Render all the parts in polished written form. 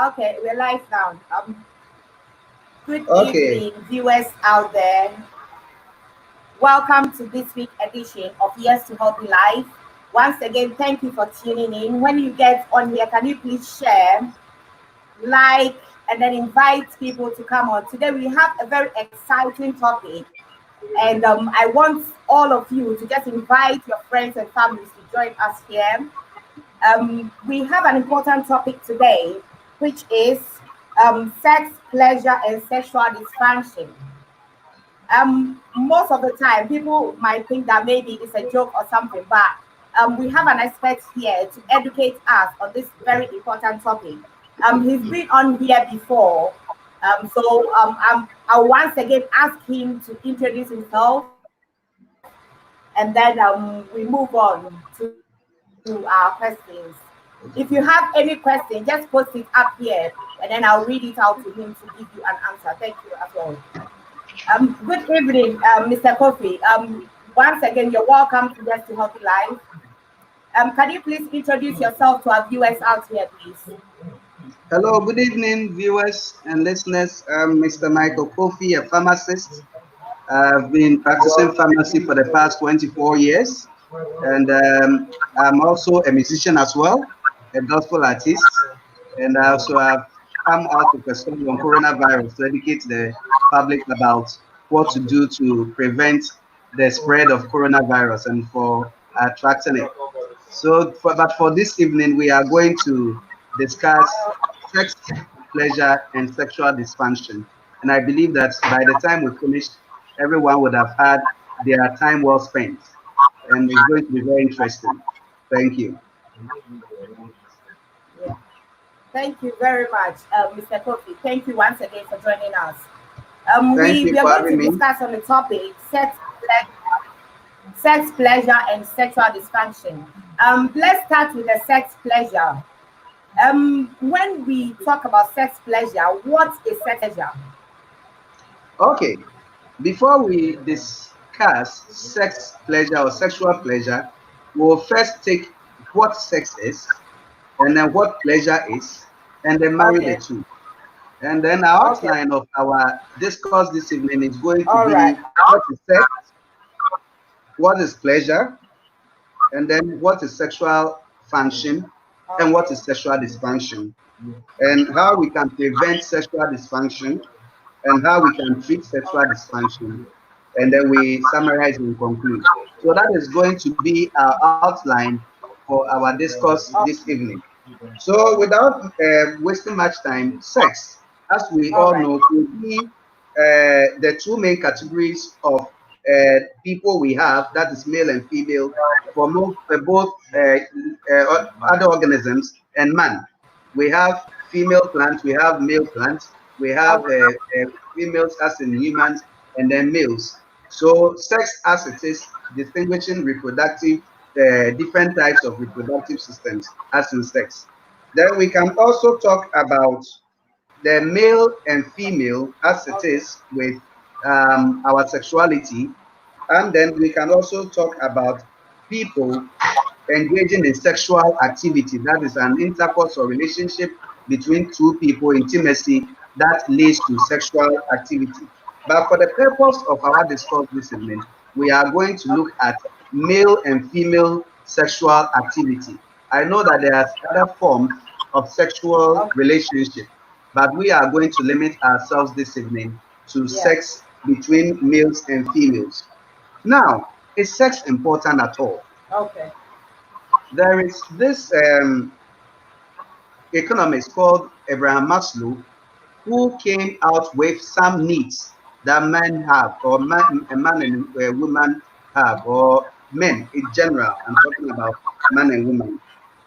Okay, we're live now. Good Okay. evening, viewers out there. Welcome to this week edition of Yes to Healthy Life. Once again, thank you for tuning in. When you get on here, can you please share, like, and then invite people to come on? Today we have a very exciting topic, and I want all of you to just invite your friends and families to join us here. We have an important topic today, which is sex, pleasure, and sexual dysfunction. Most of the time, people might think that maybe it's a joke or something, but we have an expert here to educate us on this very important topic. He's been on here before, I'll once again ask him to introduce himself, and then we move on to our questions. If you have any question, just post it up here, and then I'll read it out to him to give you an answer. Thank you as well. Good evening, Mr. Kofi. Once again, you're welcome to Just to Healthy Life. Can you please introduce yourself to our viewers out here, please? Hello, good evening, viewers and listeners. I'm Mr. Michael Kofi, a pharmacist. I've been practicing pharmacy for the past 24 years, and I'm also a musician as well, a gospel artist, and I also have come out with a story on coronavirus to educate the public about what to do to prevent the spread of coronavirus and for attracting it. But for this evening, we are going to discuss sex, pleasure, and sexual dysfunction. And I believe that by the time we finish, everyone would have had their time well spent. And it's going to be very interesting. Thank you. Yeah. Thank you very much, Mr. Kofi. Thank you once again for joining us. Thank We you are for going having to me. discuss on the topic sex, pleasure, and sexual dysfunction. Let's start with the sex pleasure. When we talk about sex pleasure, what is sex pleasure? Okay, before we discuss sex pleasure or sexual pleasure, we'll first take what sex is, and then what pleasure is, and then marry the Okay. two. And then our Okay. outline of our discourse this evening is going to All right. be what is sex, what is pleasure, and then what is sexual function, and what Okay. is sexual dysfunction, and how we can prevent sexual dysfunction, and how we can treat sexual dysfunction. And then we summarize and conclude. So that is going to be our outline for our discourse this evening. So, without wasting much time, sex, as we All all right. know, could be the two main categories of people we have, that is male and female, for both other organisms and man. We have female plants, we have male plants, we have females as in humans, and then males. So, sex as it is, distinguishing reproductive, different types of reproductive systems as in sex. Then we can also talk about the male and female as it Okay. is with our sexuality. And then we can also talk about people engaging in sexual activity, that is an intercourse or relationship between two people, intimacy that leads to sexual activity. But for the purpose of our discourse this evening, we are going to look at male and female sexual activity. I know that there are other forms of sexual Okay. relationship, but we are going to limit ourselves this evening to Yeah. sex between males and females. Now, is sex important at all? Okay. There is this economist called Abraham Maslow who came out with some needs that men have, or a man and a woman have, or men in general. I'm talking about man and woman.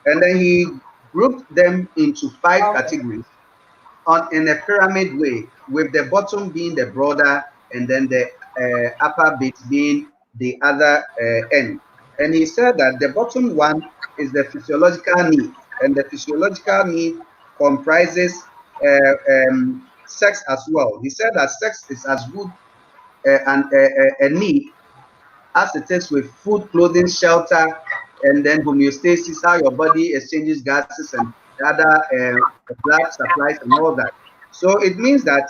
And then he grouped them into five Okay. categories on in a pyramid way, with the bottom being the broader and then the upper bit being the other end. And he said that the bottom one is the physiological need, and the physiological need comprises sex as well. He said that sex is as good a need as it is with food, clothing, shelter, and then homeostasis, how your body exchanges gases and other blood supplies and all that. So it means that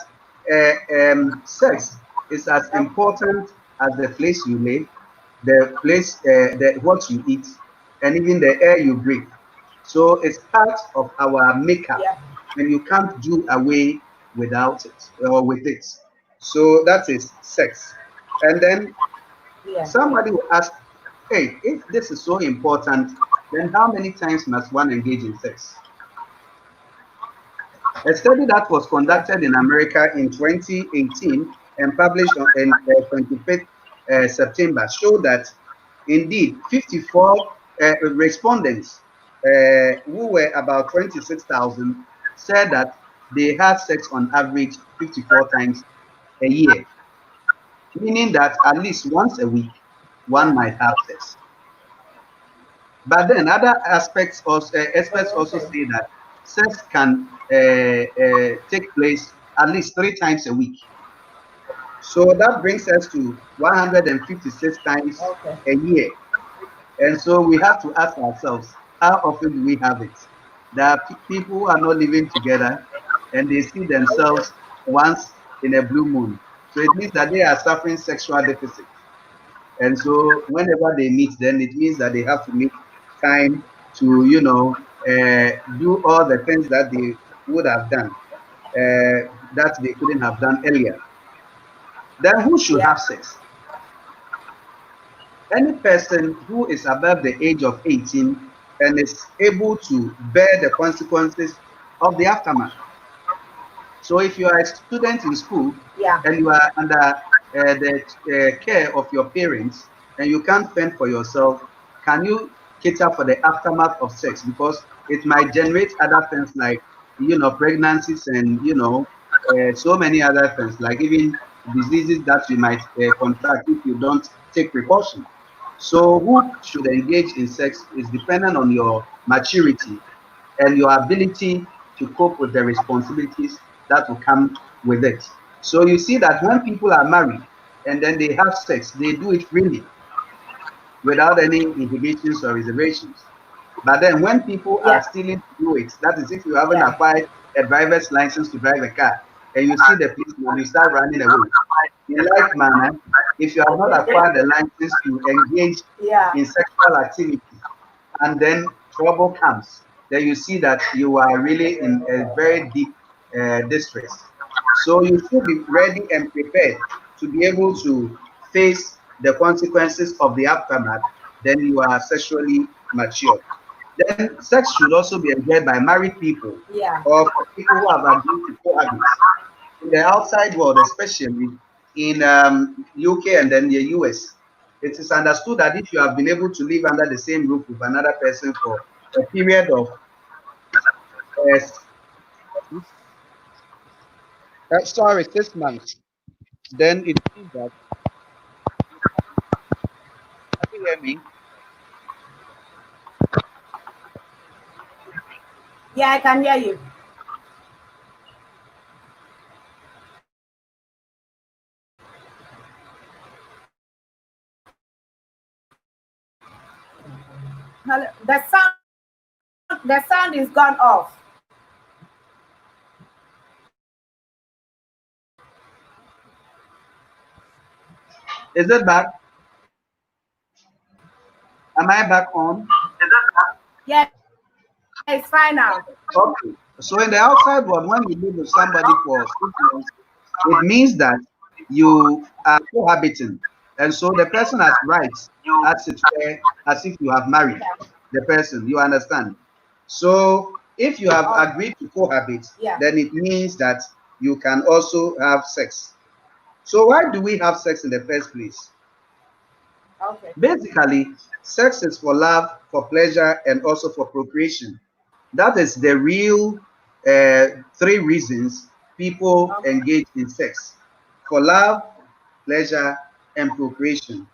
sex is as important as the place you live, the place, what you eat, and even the air you breathe. So it's part of our makeup, yeah, and you can't do away without it or with it. So that is sex. And then yeah, somebody will ask, hey, if this is so important, then how many times must one engage in sex? A study that was yeah, conducted in America in 2018 and published on in 25th September showed that indeed 54 respondents who were about 26,000 said that they had sex on average 54 times a year, meaning that at least once a week one yeah. might have sex. But then other aspects also, experts Oh, also okay. say that sex can take place at least 3 times a week. So that brings us to 156 times Okay. a year. And so we have to ask ourselves, how often do we have it? There are people who are not living together and they see themselves once in a blue moon. So it means that they are suffering sexual deficit. And so whenever they meet, then it means that they have to make time to, do all the things that they would have done, that they couldn't have done earlier. Then who should Yeah, have sex? Any person who is above the age of 18 and is able to bear the consequences of the aftermath. So if you are a student in school yeah, and you are under the care of your parents and you can't fend for yourself, can you cater for the aftermath of sex? Because it might generate other things like, pregnancies and, so many other things, like even diseases that you might contract if you don't take precaution. So who should engage in sex is dependent on your maturity and your ability to cope with the responsibilities that will come with it. So you see that when people are married and then they have sex, they do it freely without any inhibitions or reservations. But then when people are yeah, stealing to do it, that is if you haven't yeah. acquired a driver's license to drive a car and you see the policeman, you start running away. In like manner, if you have not acquired the license to engage Yeah, in sexual activity and then trouble comes, then you see that you are really in a very deep distress. So you should be ready and prepared to be able to face the consequences of the aftermath. Then you are sexually mature. Then sex should also be enjoyed by married people yeah. or for people who have agreed to cohabit in the outside world, especially in UK and then the US. It is understood that if you have been able to live under the same roof with another person for a period of uh, sorry, 6 months, then it means that, can you hear me? Yeah, I can hear you. Hello. The sound is gone off. Is it back? Am I back on? Yeah, it's fine now. Okay. So in the outside world, when you live with somebody for 6 months, it means that you are cohabiting. And so the person has rights as it were, as if you have married the person. You understand? So if you have Oh, agreed to cohabit, yeah. then it means that you can also have sex. So why do we have sex in the first place? Okay. Basically, sex is for love, for pleasure, and also for procreation. That is the real three reasons people Okay. engage in sex: for love, pleasure, and procreation.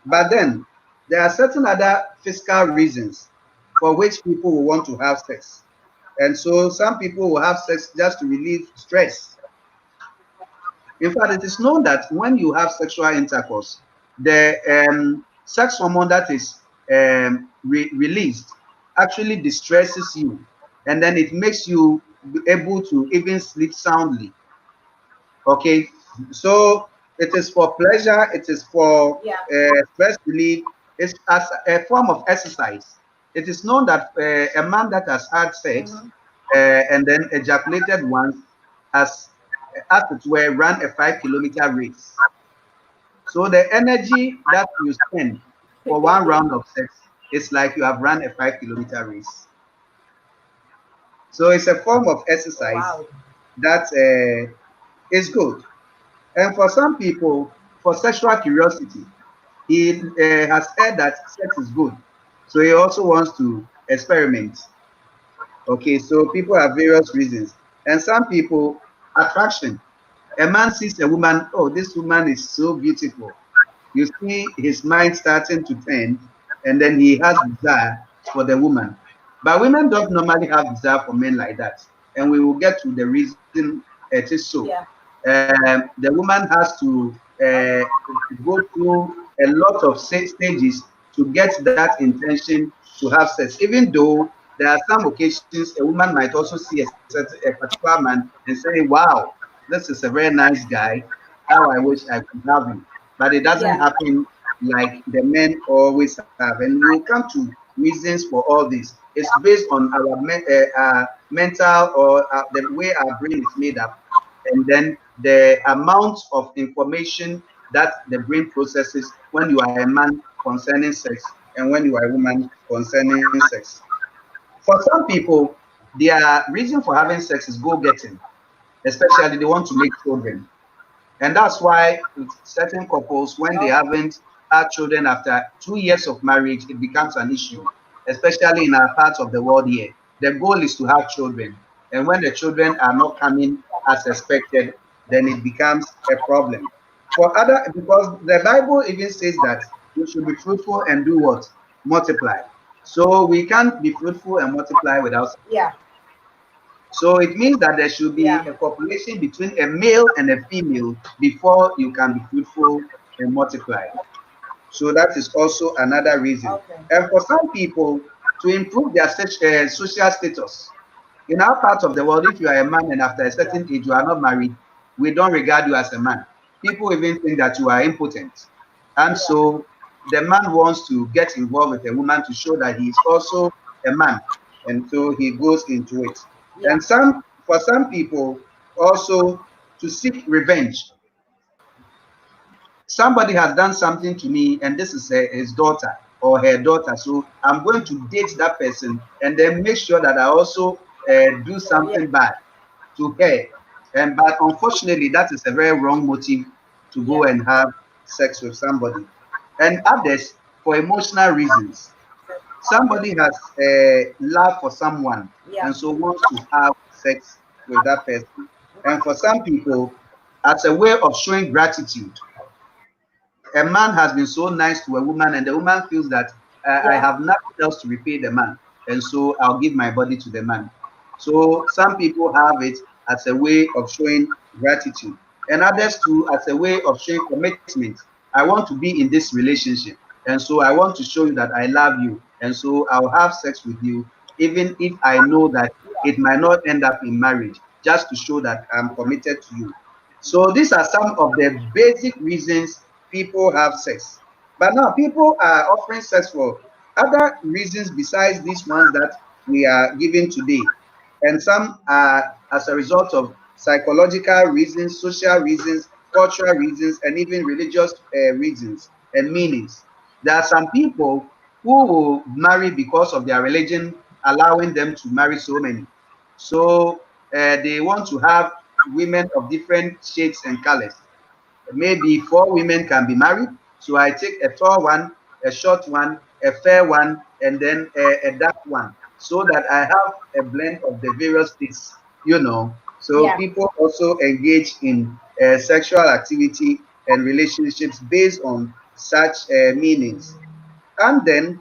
But Okay. then there are certain other physical reasons for which people will want to have sex. And so some people will have sex just to relieve stress. In fact, it is known that when you have sexual intercourse, the sex hormone that is released actually distresses you. and then it makes you be able to even sleep soundly. Okay, so it is for pleasure, it is for Yeah. stress relief, it's as a form of exercise. It is known that a man that has had sex Mm-hmm. and then ejaculated once has, as it were, run a 5 kilometer race. So the energy that you spend for one round of sex is like you have run a 5 kilometer race. So it's a form of exercise Wow. that is good. And for some people, for sexual curiosity, he has heard that sex is good. So he also wants to experiment. Okay, so people have various reasons. And some people, attraction. A man sees a woman, oh, this woman is so beautiful. You see his mind starting to turn, and then he has desire for the woman. But women don't normally have desire for men like that. And we will get to the reason it is so. Yeah. The woman has to go through a lot of stages to get that intention to have sex, even though there are some occasions a woman might also see a particular man and say, wow, this is a very nice guy. How I wish I could have him. But it doesn't Yeah. happen like the men always have. And we'll come to reasons for all this. It's based on our mental or the way our brain is made up, and then the amount of information that the brain processes when you are a man concerning sex and when you are a woman concerning sex. For some people, their reason for having Yeah. sex is go getting, especially they want to make children. And that's why with certain couples, when they Okay. haven't had children after 2 years of marriage, it becomes an issue, especially in our parts of the world here. The goal is to have children. And when the children are not coming as expected, then it becomes a problem. For other, because the Bible even says that we should be fruitful and do what? Multiply. So we can't be fruitful and multiply without. Yeah. So it means that there should be Yeah. a copulation between a male and a female before you can be fruitful and multiply. So that is also another reason. Okay. And for some people, to improve their social status. In our part of the world, if you are a man and after a Yeah. certain age you are not married, we don't regard you as a man. People even think that you are impotent. And Yeah. so the man wants to get involved with a woman to show that he is also a man. And so he goes into it. Yeah. And for some people, also to seek revenge. Somebody has done something to me, and this is his daughter or her daughter. So I'm going to date that person and then make sure that I also do Yeah. something bad to her. And but unfortunately, that is a very wrong motive to go Yeah. and have sex with somebody. And others for emotional reasons. Somebody has love for someone Yeah. and so wants to have sex with that person. And for some people, as a way of showing gratitude, a man has been so nice to a woman, and the woman feels that I Yeah. have nothing else to repay the man, and so I'll give my body to the man. So some people have it as a way of showing gratitude, and others too as a way of showing commitment. I want to be in this relationship, and so I want to show you that I love you, and so I'll have sex with you, even if I know that it might not end up in marriage, just to show that I'm committed to you. So these are some of the basic reasons people have sex. But now people are offering sex for other reasons besides these ones that we are giving today. And some are as a result of psychological reasons, social reasons, cultural reasons, and even religious reasons and meanings. There are some people who will marry because of their religion, allowing them to marry so many. So they want to have women of different shades and colors. Maybe four women can be married. So I take a tall one, a short one, a fair one, and then a dark one, so that I have a blend of the various tastes. So Yeah. people also engage in sexual activity and relationships based on such meanings. And then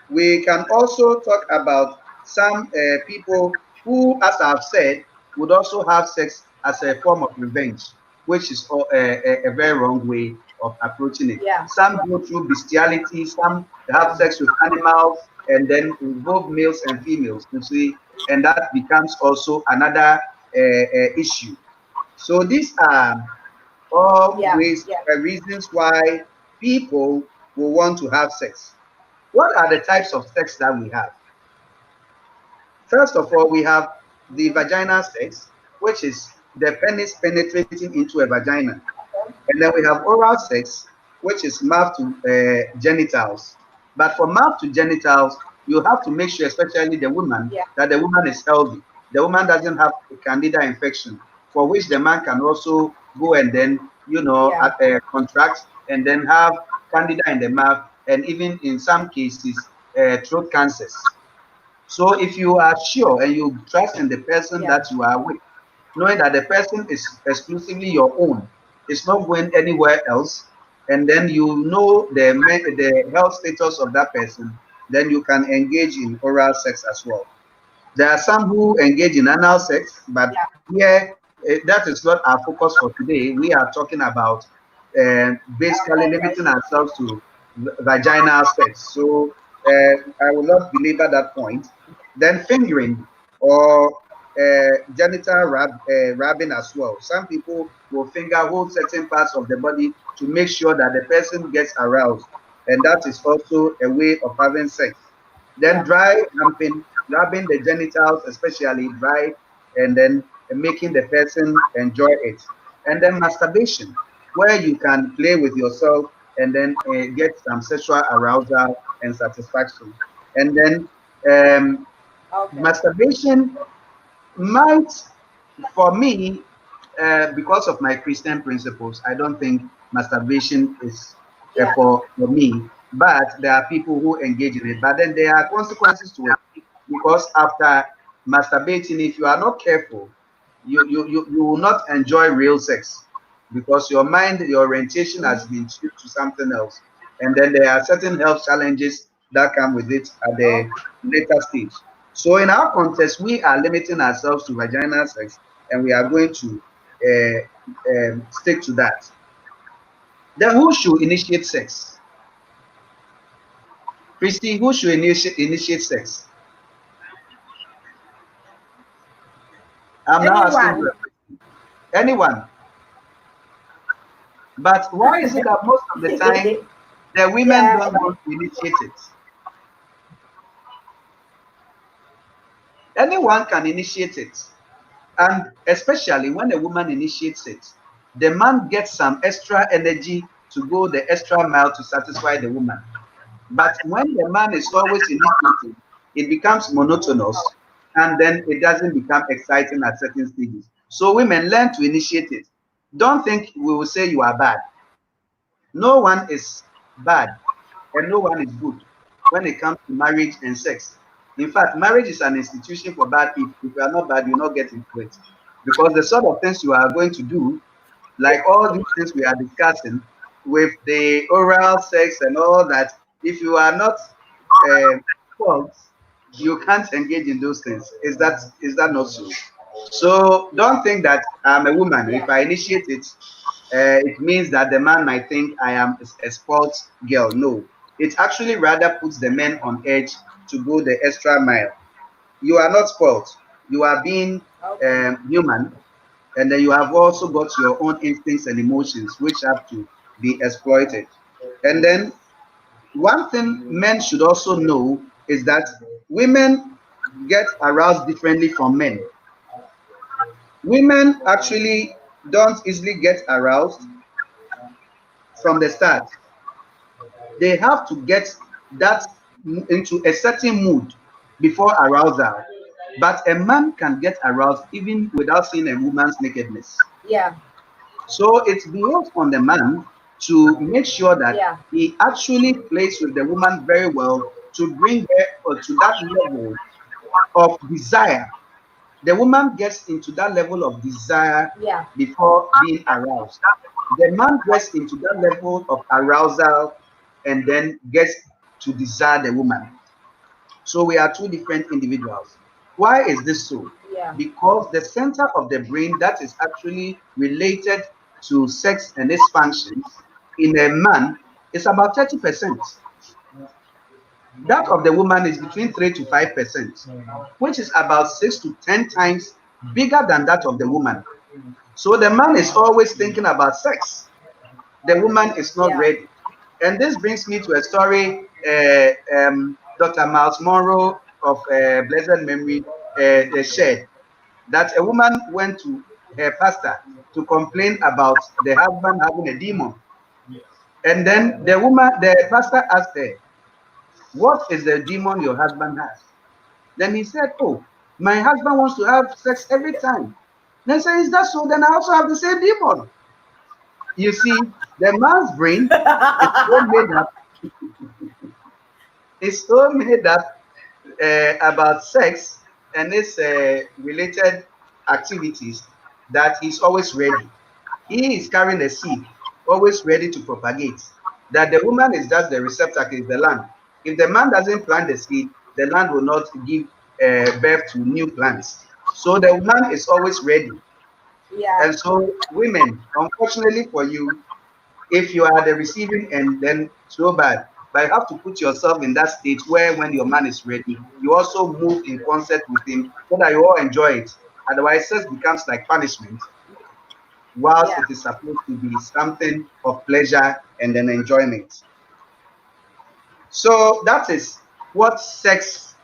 we can also talk about some people who, as I've said, would also have sex as a form of revenge, which is a very wrong way of approaching it. Yeah. Some go through bestiality, some have Yeah. sex with animals, and then involve males and females. You see, and that becomes also another issue. So these are all Yeah. ways, Yeah. reasons why people will want to have sex. What are the types of sex that we have? First of all, we have the vaginal sex, which is the penis penetrating into a vagina. And then we have oral sex, which is mouth to genitals. But for mouth to genitals, you have to make sure, especially the woman, Yeah. that the woman is healthy. The woman doesn't have a candida infection, for which the man can also go and then, Yeah. contract and then have candida in the mouth, and even in some cases, throat cancers. So if you are sure and you trust in the person Yeah. that you are with, knowing that the person is exclusively your own, it's not going anywhere else, and then you know the health status of that person, then you can engage in oral sex as well. There are some who engage in anal sex, but Yeah. here that is not our focus for today. We are talking about basically Okay. limiting ourselves to vaginal sex. So I will not belabor that point. Then fingering or genital rubbing as well. Some people will finger hold certain parts of the body to make sure that the person gets aroused, and that is also a way of having sex. Then Yeah. dry humping, rubbing the genitals, especially dry, and then making the person enjoy it. And then masturbation, where you can play with yourself and then get some sexual arousal and satisfaction. And then um, Okay. masturbation might, for me, because of my Christian principles, I don't think masturbation is Yeah. for me. But there are people who engage in it. But then there are consequences to it, because after masturbating, if you are not careful, you will not enjoy real sex, because your mind, your orientation has Mm-hmm. been shifted to something else. And then there are certain health challenges that come with it at the Okay. later stage. So in our context, we are limiting ourselves to vaginal sex, and we are going to stick to that. Then who should initiate sex? Christy, who should initiate sex? I'm now asking you Anyone? a question. Anyone. But why is it that most of the time the women Yeah. don't want to initiate it? Anyone can initiate it. And especially when a woman initiates it, the man gets some extra energy to go the extra mile to satisfy the woman. But when the man is always initiating, it becomes monotonous, and then it doesn't become exciting at certain stages. So women learn to initiate it. Don't think we will say you are bad. No one is bad and no one is good when it comes to marriage and sex. In fact, marriage is an institution for bad people. If you are not bad, you will not get into it. Because the sort of things you are going to do, like all these things we are discussing with the oral sex and all that, if you are not spoiled, you can't engage in those things. Is that not so? So don't think that I'm a woman. Yeah. If I initiate it, it means that the man might think I am a sports girl. No, it actually rather puts the men on edge to go the extra mile. You are not spoiled. You are being Okay. human, and then you have also got your own instincts and emotions, which have to be exploited. And then one thing men should also know is that women get aroused differently from men. Women actually don't easily get aroused from the start. They have to get that into a certain mood before arousal. But a man can get aroused even without seeing a woman's nakedness. Yeah. So it behoves on the man to make sure that Yeah. he actually plays with the woman very well to bring her to that level of desire. The woman gets into that level of desire Yeah. before being aroused. The man gets into that level of arousal and then gets to desire the woman. So we are two different individuals. Why is this so? Yeah. Because the center of the brain that is actually related to sex and its functions in a man is about 30%. That of the woman is between 3 to 5%, which is about 6 to 10 times bigger than that of the woman. So the man is always thinking about sex. The woman is not Yeah. ready. And this brings me to a story Dr. Miles Monroe of blessed memory shared, that a woman went to her pastor to complain about the husband having a demon. And then the pastor asked her, "What is the demon your husband has?" Then he said, "Oh, my husband wants to have sex every time." Then I said, "Is that so? Then I also have the same demon." You see, the man's brain is so made up, is so made up about sex and its related activities that he's always ready. He is carrying a seed, always ready to propagate. That the woman is just the receptacle, is the land. If the man doesn't plant the seed, the land will not give birth to new plants. So the woman is always ready. Yeah. And so, women, unfortunately for you, if you are the receiving end, then so bad. But you have to put yourself in that state where, when your man is ready, you also move in concert with him so that you all enjoy it. Otherwise, sex becomes like punishment, whilst Yeah. it is supposed to be something of pleasure and then enjoyment. So that is what sex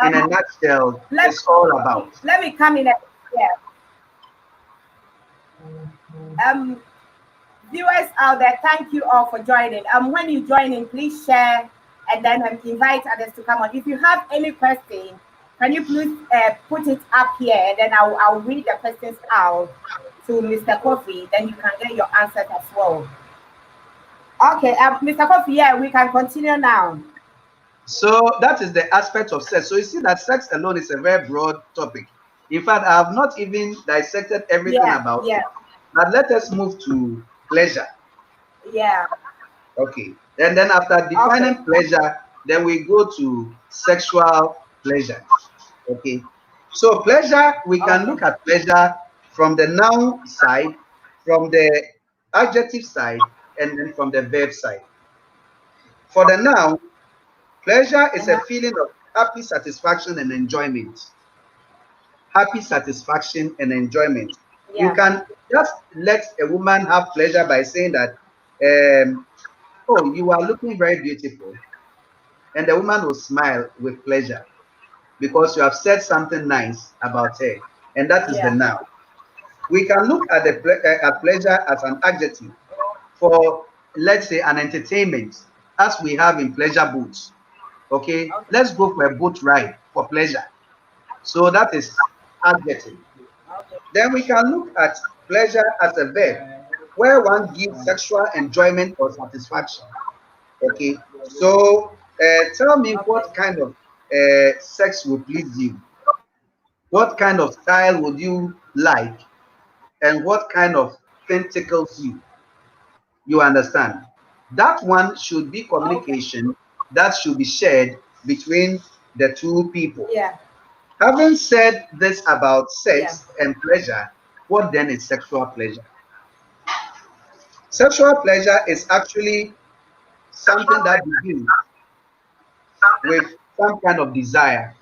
in a Um, nutshell let is all about. let me come in. Yeah. Um, Viewers out there, thank you all for joining. When you join in, please share and then invite others to come on. If you have any question, can you please put it up here and then I'll read the questions out to Mr. Kofi. Then you can get your answers as well. Okay, Mr. Kofi, yeah, we can continue now. So that is the aspect of sex. So you see that sex alone is a very broad topic. In fact, I have not even dissected everything Yeah, about yeah, it. But let us move to pleasure. yeah. Okay. And then after Okay, defining pleasure, then we go to sexual pleasure. Okay. So pleasure, we can okay, look at pleasure from the noun side, from the adjective side, and then from the verb side. For the noun, pleasure is a uh-huh. feeling of happy satisfaction and enjoyment. Happy satisfaction and enjoyment. You Yeah, can just let a woman have pleasure by saying that, oh, you are looking very beautiful. And the woman will smile with pleasure because you have said something nice about her. And that is the yeah, noun. We can look at at pleasure as an adjective for, let's say, an entertainment, as we have in pleasure boats. Okay, okay, let's go for a boat ride for pleasure. So that is adjective. okay, Then we can look at pleasure as a verb, where one gives sexual enjoyment or satisfaction. Okay, so tell me okay, what kind of sex will please you? What kind of style would you like? And what kind of thing tickles you? You understand? That one should be okay, communication that should be shared between the two people. yeah, Having said this about yeah, sex and pleasure, what then is sexual pleasure? Sexual pleasure is actually something that begins with some kind of desire.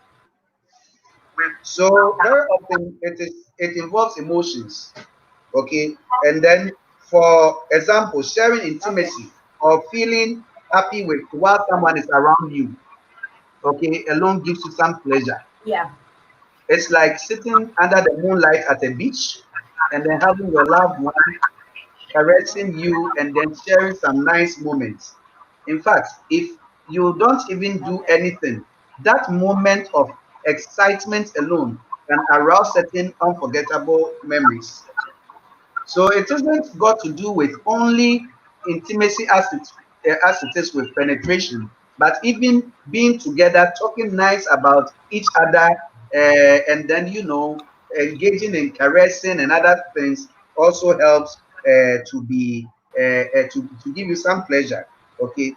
So very often it involves emotions. Okay, and then for example, sharing okay, intimacy or feeling happy with while someone is around you. Okay, alone gives you some pleasure. yeah, It's like sitting under the moonlight at a beach and then having your loved one caressing you and then sharing some nice moments. In fact, if you don't even do okay, anything, that moment of excitement alone can arouse certain unforgettable memories. So it isn't got to do with only intimacy as it is with penetration, but even being together, talking nice about each other, and then engaging in caressing and other things also helps to give you some pleasure. Okay,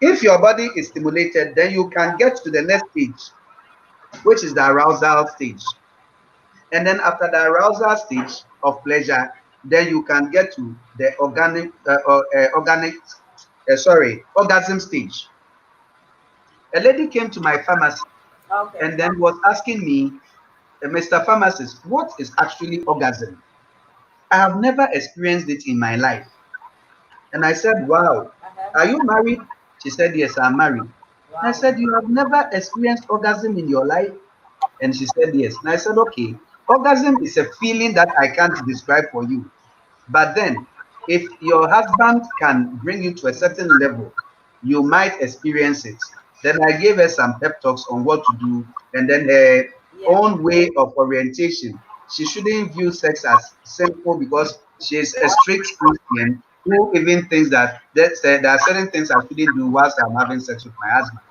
if your body is stimulated, then you can yeah, get to the next stage, which is the arousal stage. And then after the arousal stage of pleasure, then you can get to the orgasm stage. A lady came to my pharmacy Okay. and then was asking me, Mr. Pharmacist, what is actually orgasm? I have never experienced it in my life. And I said, wow, are Uh-huh. you married? She said, yes, I'm married. And I Wow. said, you have never experienced orgasm in your life? And she said, yes. And I said, okay, orgasm is a feeling that I can't describe for you. But then, if your husband can bring you to a certain level, you might experience it. Then I gave her some pep talks on what to do, and then her Yeah. own way of orientation. She shouldn't view sex as sinful because she is a strict Christian who even thinks that there are certain things I shouldn't do whilst I'm having sex with my husband.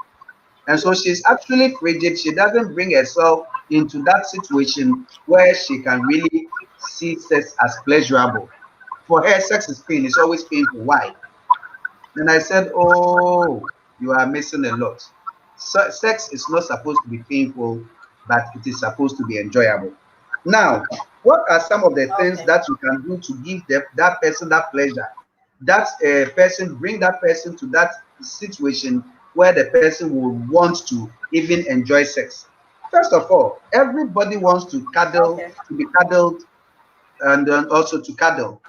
And so she's actually frigid. She doesn't bring herself into that situation where she can really see sex as pleasurable. For her, sex is pain. It's always painful. Why? Then I said, oh, you are missing a lot. Sex is not supposed to be painful, but it is supposed to be enjoyable. Now, what are some of the things Okay. that you can do to give that person that pleasure? That person, bring that person to that situation where the person will want to even enjoy sex. First of all, everybody wants to cuddle, Okay. to be cuddled, and then also to cuddle.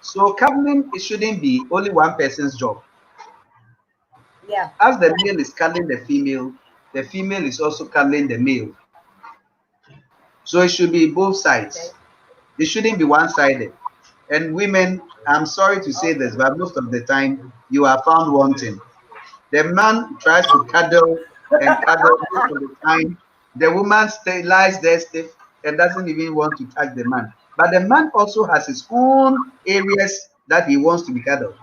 So cuddling, it shouldn't be only one person's job. Yeah. As the male is cuddling the female is also cuddling the male. So it should be both Okay. sides. It shouldn't be one-sided. And women, I'm sorry to say Okay. this, but most of the time you are found wanting. The man tries to cuddle and cuddle most of the time. The woman lies there stiff and doesn't even want to touch the man. But the man also has his own areas that he wants to be cuddled.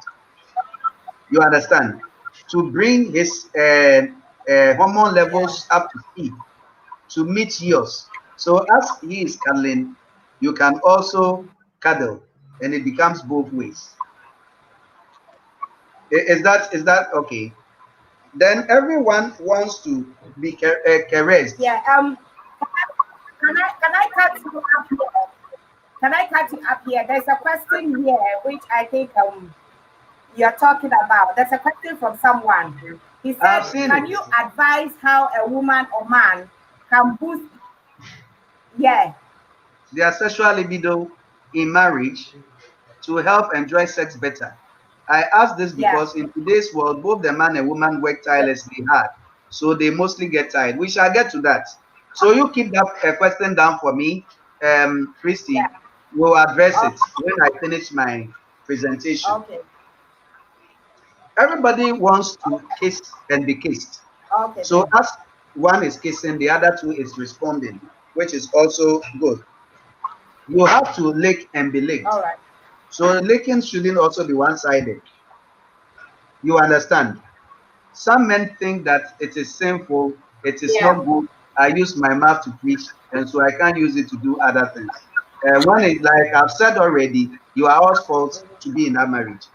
You understand? To bring his hormone Yeah. levels up to speed to meet yours. So as he is cuddling, you can also cuddle, and it becomes both ways. Is that okay? Then everyone wants to be caressed. Yeah. Can I cut you up here? Can I cut you up here? There's a question here which I think you're talking about. There's a question from someone. He I've said, seen "Can it. you advise how a woman or man can boost?" Yeah. Their sexual libido in marriage to help enjoy sex better. I ask this Yeah. because in today's world, both the man and woman work Yeah. tirelessly hard, so they mostly get tired. We shall get to that. So you keep that question down for me, Yeah. Christy. We'll address Okay. it when I finish my presentation. Okay. Everybody wants to kiss and be kissed. Okay So then. as one is kissing, the other two is responding, which is also good. You have to lick and be licked. All right. So licking shouldn't also be one-sided. You understand? Some men think that it is sinful, it is not Yeah. good. I use my mouth to preach, and so I can't use it to do other things. One is like I've said already, you are all fault to be in that marriage.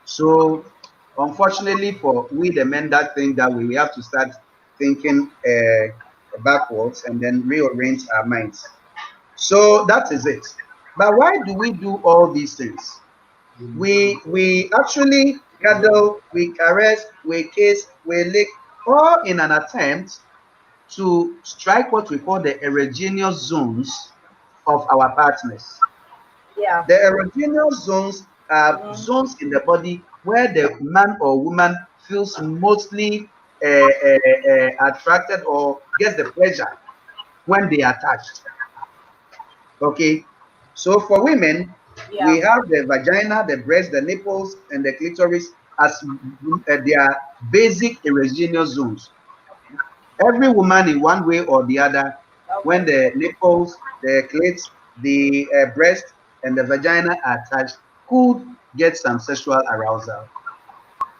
So, unfortunately, for we the men that think that way, we have to start thinking backwards and then rearrange our minds. So that is it. But why do we do all these things? We actually cuddle, we caress, we kiss, we lick, all in an attempt to strike what we call the erogenous zones of our partners. Yeah. The erogenous zones are Mm-hmm. zones in the body where the man or woman feels mostly attracted or gets the pleasure when they are touched. Okay, so for women, we Yeah. have the vagina, the breast, the nipples, and the clitoris as their basic erogenous zones. Every woman, in one way or the other, when Okay. the nipples, the clit, the breast, and the vagina are touched, could get some sexual arousal.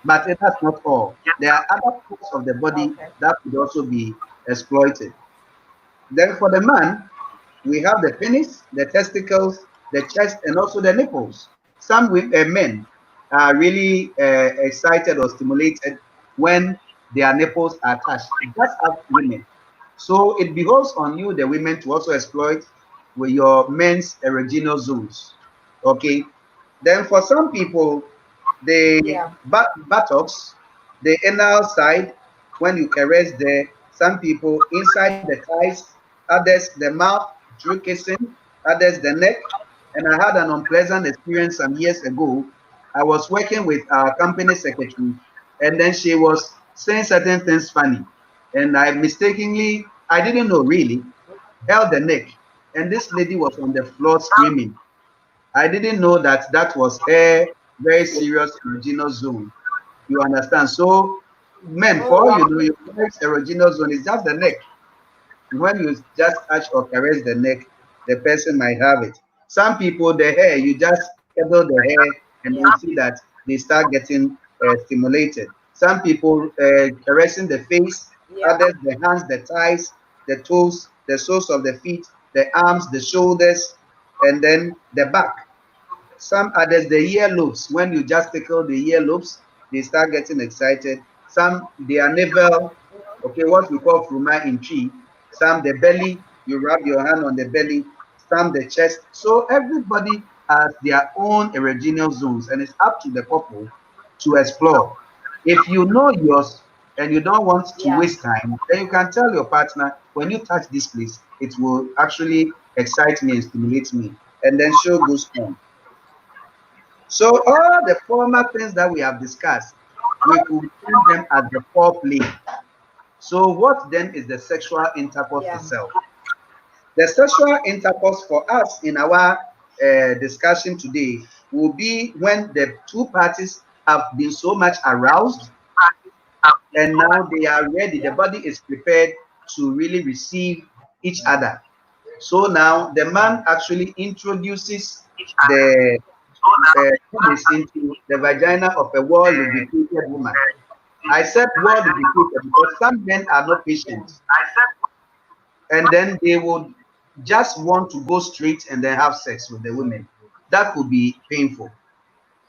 But that's not all. There are other parts of the body Okay. that could also be exploited. Then for the man, we have the penis, the testicles, the chest, and also the nipples. Some men are really excited or stimulated when their nipples are touched, just as women. So it behoves on you, the women, to also exploit with your men's erogenous zones. Okay. Then for some people, the Yeah. buttocks, the anal side, when you caress there. Some people inside the thighs, others the mouth through kissing, others the neck. And I had an unpleasant experience some years ago. I was working with our company secretary, and then she was saying certain things funny. And I mistakenly, I didn't know really, held the neck. And this lady was on the floor screaming. I didn't know that that was a very serious erogenous zone. You understand? So, men, Oh for all wow. you know, your wife's erogenous zone is just the neck. When you just touch or caress the neck, the person might have it. Some people, the hair, you just cuddle the hair and Yeah. you see that they start getting stimulated. Some people caressing the face, Yeah. others the hands, the thighs, the toes, the soles of the feet, the arms, the shoulders, and then the back. Some others, the earlobes, when you just tickle the earlobes, they start getting excited. Some, their navel, okay, what we call fruma in tree. Some, the belly, you rub your hand on the belly. Some, the chest. So everybody has their own erogenous zones, and it's up to the couple to explore. If you know yours and you don't want to Yeah. waste time, then you can tell your partner, when you touch this place, it will actually excite me and stimulate me, and then show goes on. So all the former things that we have discussed, we could term them as the foreplay. So what then is the sexual intercourse Yeah. itself? The sexual intercourse for us in our discussion today will be when the two parties have been so much aroused and now they are ready. The Yeah. body is prepared to really receive each other. So now the man actually introduces the penis into the vagina of a well lubricated woman. I said well lubricated because some men are not Yeah. patient and then they would just want to go straight and then have sex with the women. That could be painful.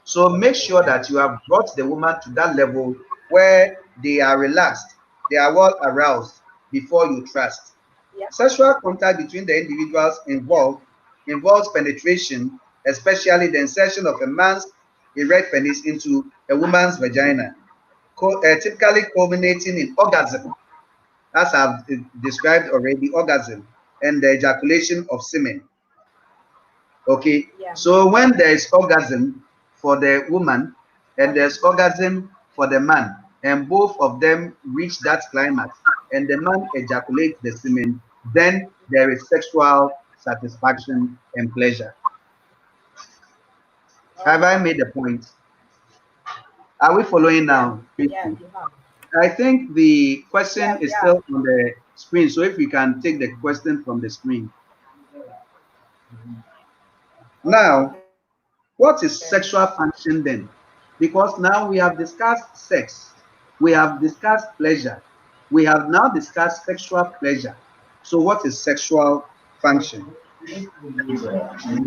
So make sure Yeah. that you have brought the woman to that level where they are relaxed, they are well aroused before you trust. Yeah. Sexual contact between the individuals Yeah. involved involves penetration, especially the insertion of a man's erect penis into a woman's vagina, typically culminating in orgasm, as I've described already, orgasm and the ejaculation of semen. Okay, Yeah. so when there is orgasm for the woman and Okay. there's orgasm for the man, and both of them reach that climax, and the man ejaculates the semen, then there is sexual satisfaction and pleasure. Have I Okay. made the point? Are we following Yeah. now? Yeah. You have. I think the Yeah. question is Yeah. still on the screen, so if we can take the question from the screen. Now, Okay. what is sexual function then? Because now we have discussed sex, we have discussed pleasure, we have now discussed sexual pleasure. So, what is sexual function?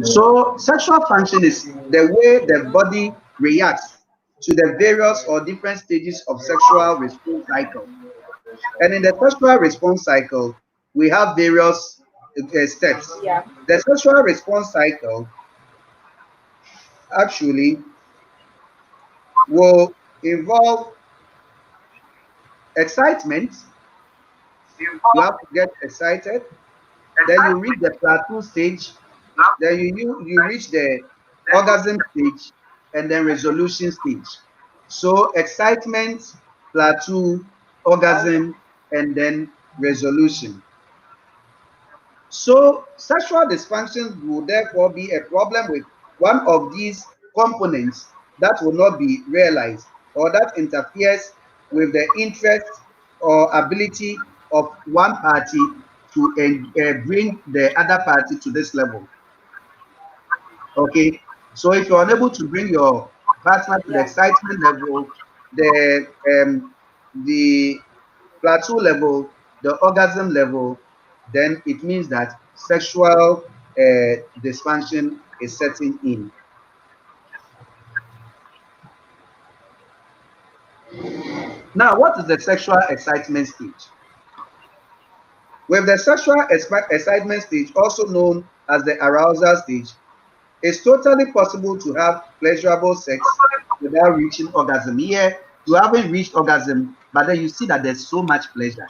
So, sexual function is the way the body reacts to the various or different stages of sexual response cycle. And in the sexual response cycle, we have various steps. Yeah. The sexual response cycle actually will involve excitement. You have to get excited. Then you reach the plateau stage. Then you reach the orgasm stage and then resolution stage. So excitement, plateau, Okay. orgasm, and then resolution. So sexual dysfunction will therefore be a problem with one of these components that will not be realized or that interferes with the interest or ability of one party to bring the other party to this level. Okay, so if you're Yeah. unable to bring your partner to the Yeah. excitement level, the plateau level, the orgasm level, then it means that sexual dysfunction is setting in. Now, what is the sexual excitement stage? With the sexual excitement stage, also known as the arousal stage, it's totally possible to have pleasurable sex without reaching orgasm. Here, You haven't reached orgasm, but then you see that there's so much pleasure.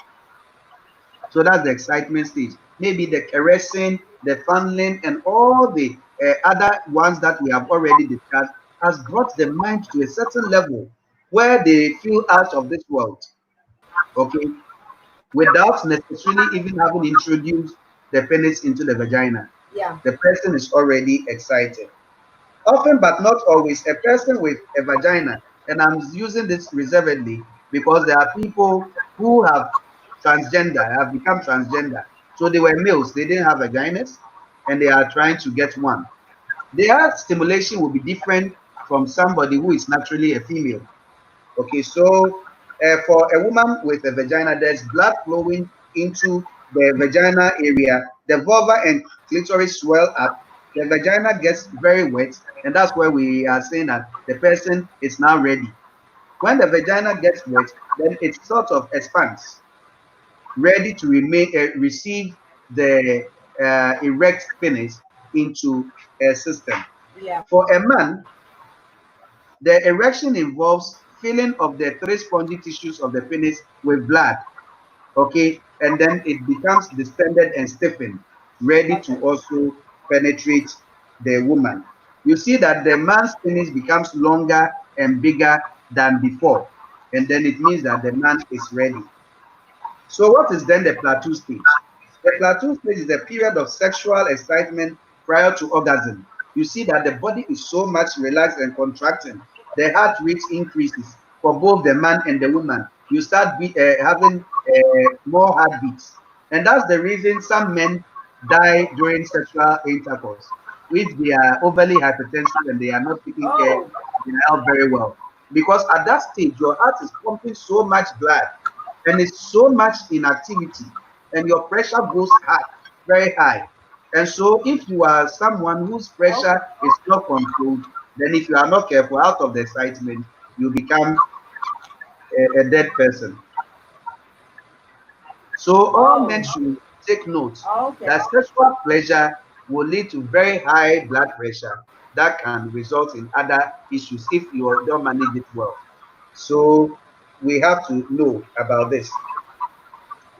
So that's the excitement stage. Maybe the caressing, the fondling, and all the other ones that we have already discussed has brought the mind to a certain level where they feel out of this world. Okay, without necessarily even having introduced the penis into the vagina. Yeah. The person is already excited. Often, but not always, a person with a vagina, and I'm using this reservedly because there are people who have become transgender. So they were males, they didn't have vaginas, and they are trying to get one. Their stimulation will be different from somebody who is naturally a female. Okay, so for a woman with a vagina, there's blood flowing into the vagina area. The vulva and clitoris swell up. The vagina gets very wet, and that's where we are saying that the person is now ready. When the vagina gets wet, then it sort of expands, ready to receive the erect penis into a system. Yeah. For a man, the erection involves filling of the three spongy tissues of the penis with blood, okay, and then it becomes distended and stiffened, ready to Okay. also penetrate the woman. You see that the man's penis becomes longer and bigger than before, and then it means that the man is ready. So, what is then the plateau stage? The plateau stage is a period of sexual excitement prior to orgasm. You see that the body is so much relaxed and contracting. The heart rate increases for both the man and the woman. You start having more heartbeats. And that's the reason some men die during sexual intercourse. If they are overly hypertensive and they are not taking care Oh. of their health very well. Because at that stage, your heart is pumping so much blood and it's so much inactivity and your pressure goes high, very high. And so if you are someone whose pressure Okay. is not controlled, then if you are not careful out of the excitement, you become a dead person. So all men Oh. should take note Okay. that sexual pleasure will lead to very high blood pressure that can result in other issues if you don't manage it well. So we have to know about this.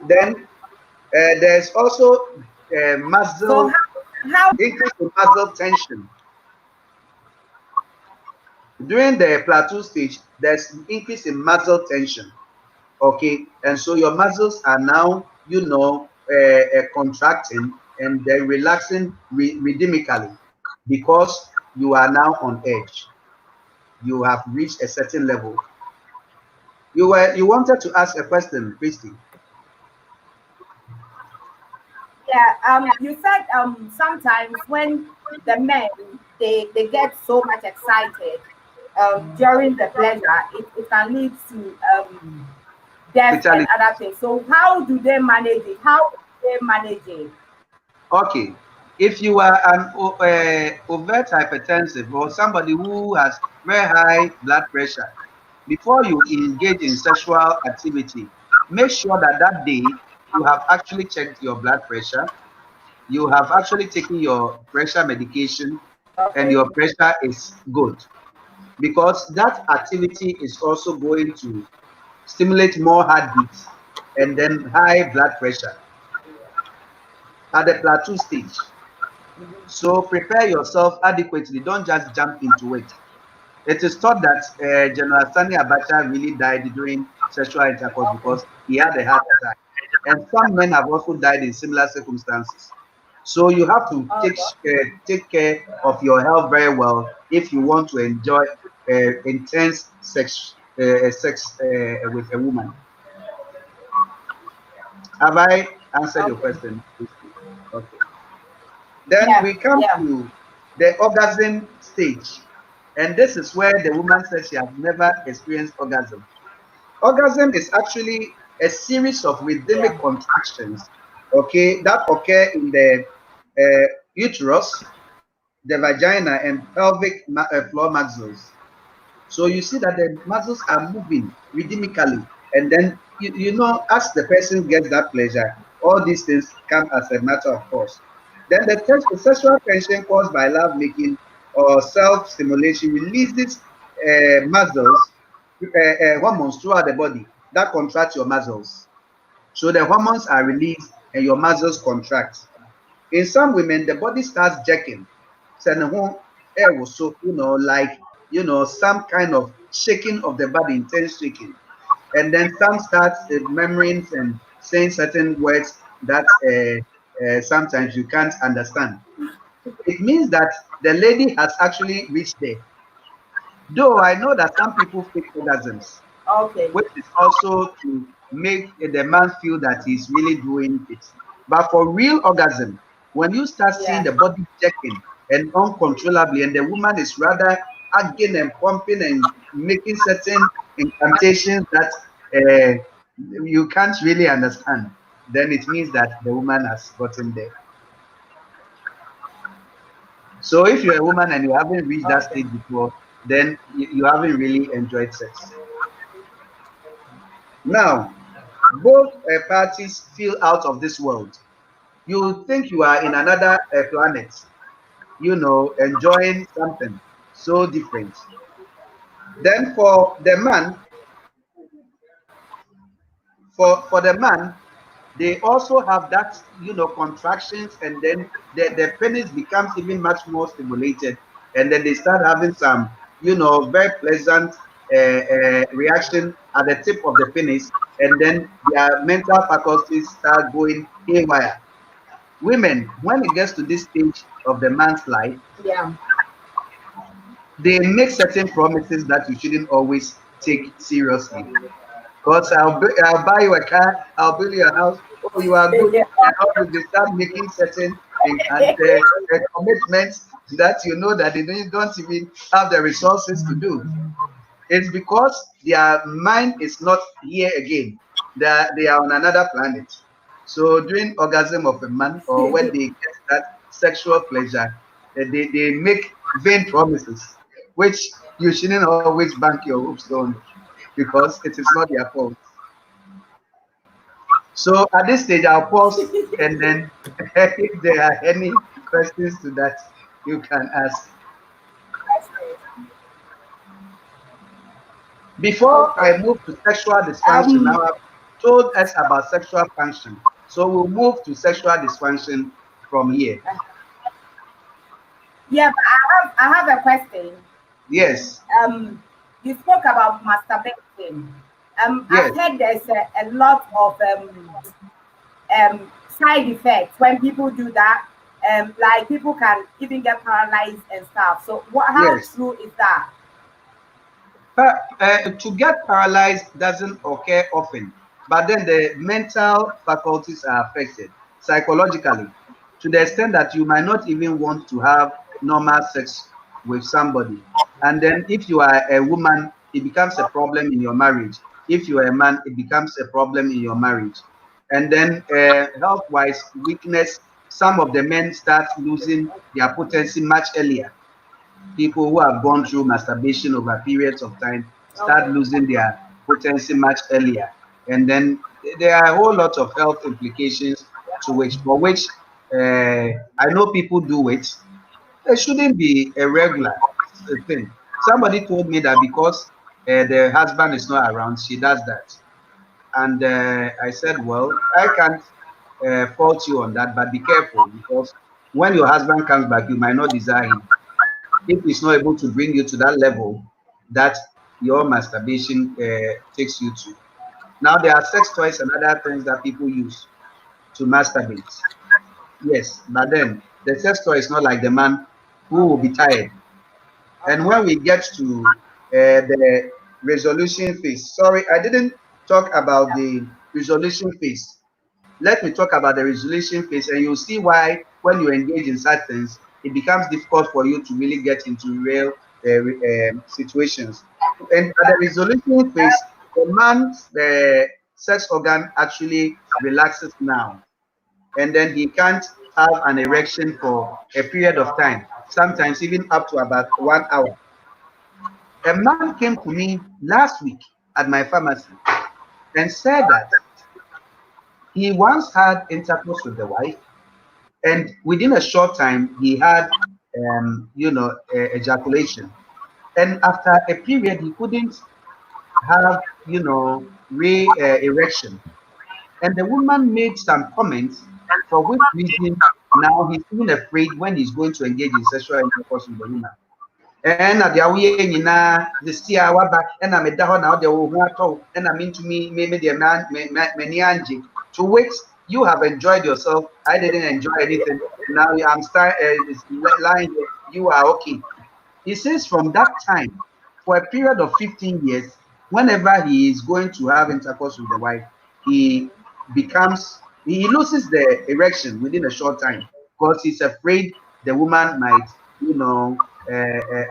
Then there's also So muscle how increase in muscle tension during the plateau stage. There's increase in muscle tension. Okay, and so your muscles are now, contracting and they're relaxing rhythmically because you are now on edge. You have reached a certain level. You wanted to ask a question, Christy. yeah, you said sometimes when the men they get so much excited during the pleasure, it can lead to death and Vitaly. other things. So how do they manage it? How do they manage it? Okay, if you are an overt hypertensive or somebody who has very high blood pressure, before you engage in sexual activity, make sure that that day you have actually checked your blood pressure, you have actually taken your pressure medication, and Okay. your pressure is good. Because that activity is also going to stimulate more heartbeats and then high blood pressure at the plateau stage. So prepare yourself adequately. Don't just jump into it. It is thought that General Sani Abacha really died during sexual intercourse Okay. because he had a heart attack. And some men have also died in similar circumstances. So you have to Oh God. take care of your health very well if you want to enjoy intense sex with a woman. Have I answered your Okay. question? Okay. Then Yeah. we come Yeah. to the orgasm stage. And this is where the woman says she has never experienced orgasm. Orgasm is actually a series of Yeah. rhythmic contractions, okay, that occur in the uterus, the vagina, and pelvic floor muscles. So you see that the muscles are moving rhythmically, and then as the person gets that pleasure, all these things come as a matter of course. Then the sexual tension caused by love making or self stimulation releases muscles, hormones throughout the body that contract your muscles. So the hormones are released and your muscles contract. In some women, the body starts jerking. So, like, some kind of shaking of the body, intense shaking. And then some start murmuring and saying certain words that sometimes you can't understand. It means that the lady has actually reached there. Though I know that some people fake orgasms, Okay. which is also to make the man feel that he's really doing it. But for real orgasm, when you start seeing Yeah. the body checking and uncontrollably, and the woman is rather hugging and pumping and making certain incantations that you can't really understand, then it means that the woman has gotten there. So if you're a woman and you haven't reached that Okay. stage before, then you haven't really enjoyed sex. Now, both parties feel out of this world. You think you are in another planet, enjoying something so different. Then for the man, they also have that, contractions, and then the penis becomes even much more stimulated, and then they start having some, very pleasant reaction at the tip of the penis, and then their mental faculties start going haywire. Women, when it gets to this stage of the man's life, Yeah. they make certain promises that you shouldn't always take seriously. Because I'll buy you a car, I'll build you a house. Oh, you are good. Yeah. And all they start making certain commitments that you know that they don't even have the resources to do. It's because their mind is not here again. They are on another planet. So during orgasm of a man, or when they get that sexual pleasure, they make vain promises, which you shouldn't always bank your hopes on because it is not their fault. So at this stage, I'll pause, and then if there are any questions to that, you can ask. That's it. Before Okay. I move to sexual dysfunction, now Um. I've told us about sexual function. So we'll move to sexual dysfunction from here. Yeah, but I have a question. Yes, You spoke about masturbation. I've yes, heard there's a lot of side effects when people do that. Like people can even get paralyzed and stuff. So what? How yes. true is that? To get paralyzed doesn't occur often, but then the mental faculties are affected psychologically to the extent that you might not even want to have normal sex with somebody. And then if you are a woman, it becomes a problem in your marriage. If you are a man, it becomes a problem in your marriage. And then health-wise, weakness, some of the men start losing their potency much earlier. People who have gone through masturbation over periods of time start Okay. losing their potency much earlier. And then there are a whole lot of health implications to which, for which I know people do it. It shouldn't be a regular thing. Somebody told me that because the husband is not around, she does that. And I said, well, I can't fault you on that, but be careful because when your husband comes back, you might not desire him if he's not able to bring you to that level that your masturbation takes you to. Now, there are sex toys and other things that people use to masturbate. Yes, but then the sex toy is not like the man who will Okay. be tired. And Okay. when we get to the resolution phase, sorry, I didn't talk about the resolution phase. Let me talk about the resolution phase, and you'll see why when you engage in such things, it becomes difficult for you to really get into real situations. And at the resolution phase, the man's sex organ actually relaxes now, and then he can't have an erection for a period of time, sometimes even up to about 1 hour. A man came to me last week at my pharmacy and said that he once had intercourse with the wife, and within a short time he had ejaculation, and after a period he couldn't have, erection. And the woman made some comments for which reason now he's even afraid when he's going to engage in sexual intercourse with the woman. And at the away nyinaa the see a waba ɛna meda hɔ na ɔde wo ho atɔ ɛna mentumi me deɛ m'ani angye. To wait, you have enjoyed yourself, I didn't enjoy anything, now I'm lying here, you are okay. He says from that time, for a period of 15 years, whenever he is going to have intercourse with the wife, he he loses the erection within a short time because he's afraid the woman might,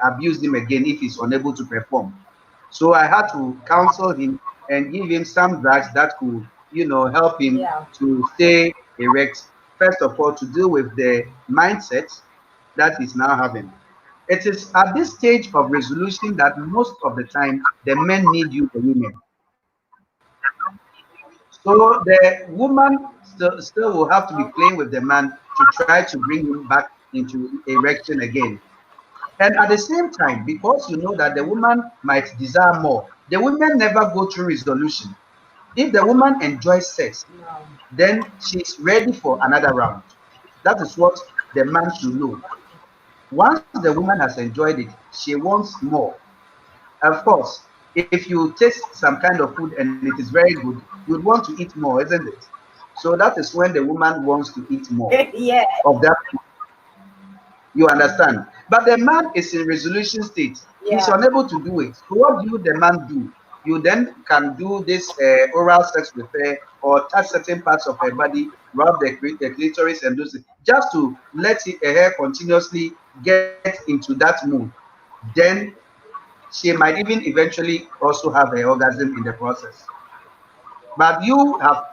abuse him again if he's unable to perform. So I had to counsel him and give him some drugs that could, help him Yeah. to stay erect. First of all, to deal with the mindset that he's now having. It is at this stage of resolution that most of the time the men need you, the women. So the woman still will have to be playing with the man to try to bring him back into erection again. And at the same time, because you know that the woman might desire more, the women never go through resolution. If the woman enjoys sex, No. then she's ready for another round. That is what the man should know. Once the woman has enjoyed it, she wants more. Of course, if you taste some kind of food and it is very good, you'd want to eat more, isn't it? So that is when the woman wants to eat more Yeah. of that. You understand? But the man is in resolution state. He's Yeah. unable to do it. So what do you, the man, do? You then can do this oral sex with her or touch certain parts of her body, rub the clitoris and do it, just to let her continuously get into that mood. Then she might even eventually also have an orgasm in the process. But you have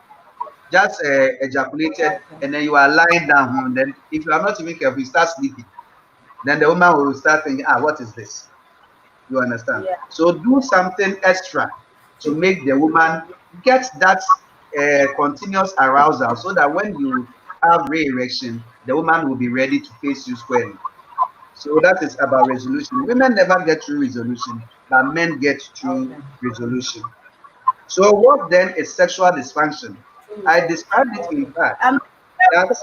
just ejaculated Okay. and then you are lying down. Then if you are not even careful, you start sleeping. Then the woman will start thinking, what is this? You understand? Yeah. So do something extra to make the woman get that continuous arousal so that when you have re-erection, the woman will be ready to face you squarely. So that is about resolution. Women never get through resolution, but men get through Okay. resolution. So what then is sexual dysfunction? I described it in part Um, that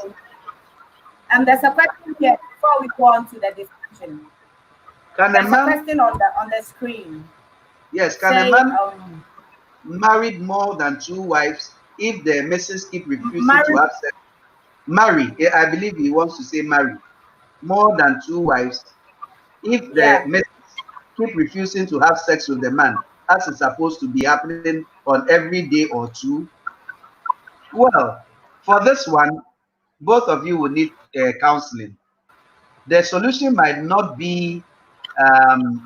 there's a question here before we go on to the discussion. can a There's a man, question on the screen yes, can a saying, man married more than two wives if the missus keep refusing to married. have sex? Marry, I believe he wants to say marry more than two wives if the Yeah. missus keep refusing to have sex with the man as is supposed to be happening on every day or two. Well, for this one, both of you will need counseling. The solution might not be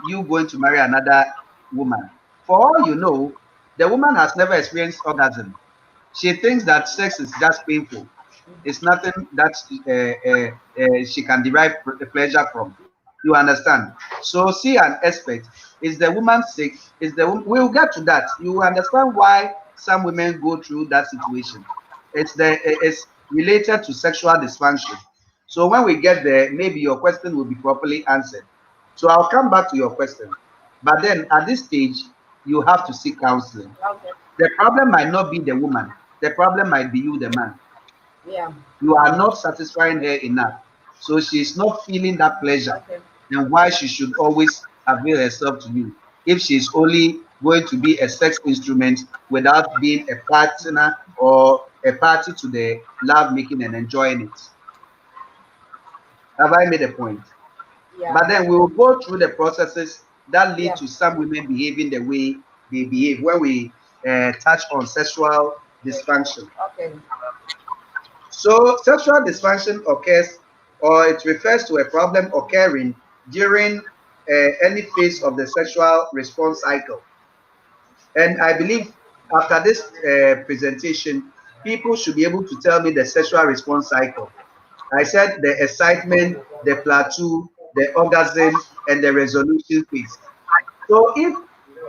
you going to marry another woman. For all you know, the woman has never experienced orgasm. She thinks that sex is just painful. It's nothing that she can derive pleasure from. You understand? So see an expert. Is the woman sick? We'll get to that. You will understand why some women go through that situation. It's related to sexual dysfunction. So when we get there, maybe your question will be properly answered. So I'll come back to your question. But then at this stage, you have to seek counseling. Okay. The problem might not be the woman. The problem might be you, the man. Yeah. You are not satisfying her enough. So she's not feeling that pleasure. Okay. And why she should always avail herself to you if she's only going to be a sex instrument without being a partner or a party to the love making and enjoying it. Have I made a point? Yeah. But then we will go through the processes that lead Yeah. to some women behaving the way they behave when we touch on sexual dysfunction. Okay. So, sexual dysfunction occurs or it refers to a problem occurring during any phase of the sexual response cycle. And I believe after this presentation, people should be able to tell me the sexual response cycle. I said the excitement, the plateau, the orgasm, and the resolution phase. So, if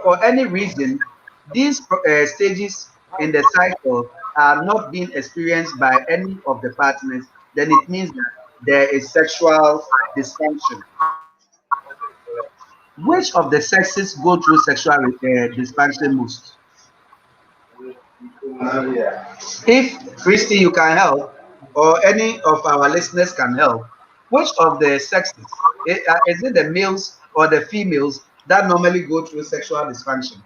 for any reason these stages in the cycle are not being experienced by any of the partners, then it means that there is sexual dysfunction. Which of the sexes go through sexual dysfunction most? If Christy, you can help, or any of our listeners can help, which of the sexes, is it the males or the females that normally go through sexual dysfunction?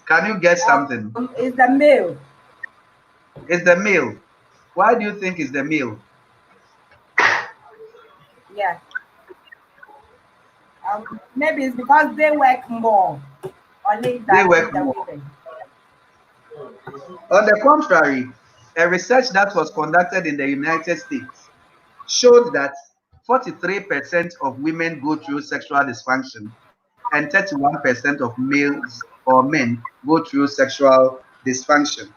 Can you get something? It's the male. It's the male. Why do you think it's the male? Yeah. Maybe it's because they work more on it They than work the more. women. On the contrary, a research that was conducted in the United States showed that 43% of women go through sexual dysfunction and 31% of males or men go through sexual dysfunction.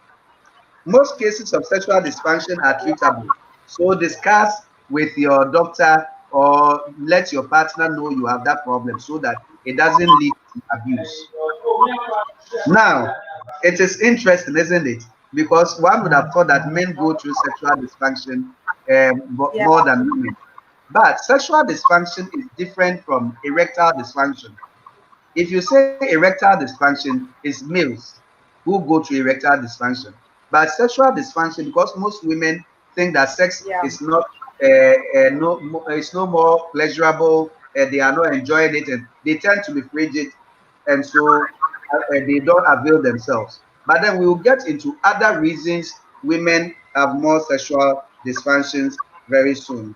Most cases of sexual dysfunction are Wow. treatable. So discuss with your doctor or let your partner know you have that problem so that it doesn't lead to abuse. Now, it is interesting, isn't it? Because one would have thought that men go through sexual dysfunction more Yeah. than women. But sexual dysfunction is different from erectile dysfunction. If you say erectile dysfunction, it's males who go through erectile dysfunction. But sexual dysfunction, because most women think that sex Yeah. is not it's no more pleasurable, they are not enjoying it, and they tend to be frigid, and so they don't avail themselves. But then we will get into other reasons women have more sexual dysfunctions very soon.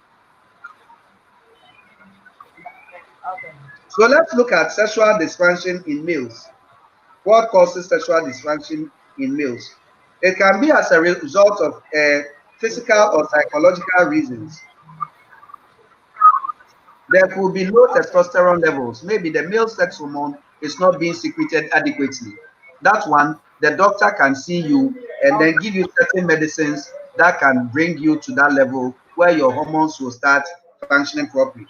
Okay. So let's look at sexual dysfunction in males. What causes sexual dysfunction in males? It can be as a result of physical or psychological reasons. There could be low Okay. testosterone levels. Maybe the male sex hormone is not being secreted adequately. That one, the doctor can see you and then Okay. give you certain medicines that can bring you to that level where your hormones will start functioning properly.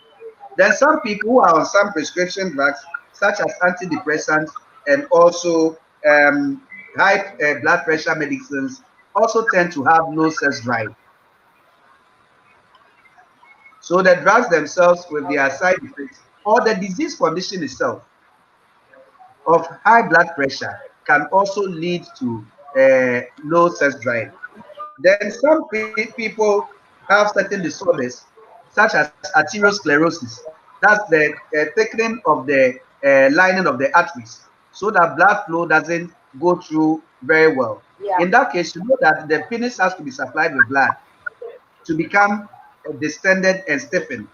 Then some people who are on some prescription drugs, such as antidepressants and also high blood pressure medicines, also tend to have low sex drive. So the drugs themselves with their Okay. side effects or the disease condition itself of high blood pressure can also lead to low sex drive. Then some people have certain disorders such as arteriosclerosis. That's the thickening of the lining of the arteries so that blood flow doesn't go through very well. Yeah. In that case, you know that the penis has to be supplied with blood to become distended and stiffened.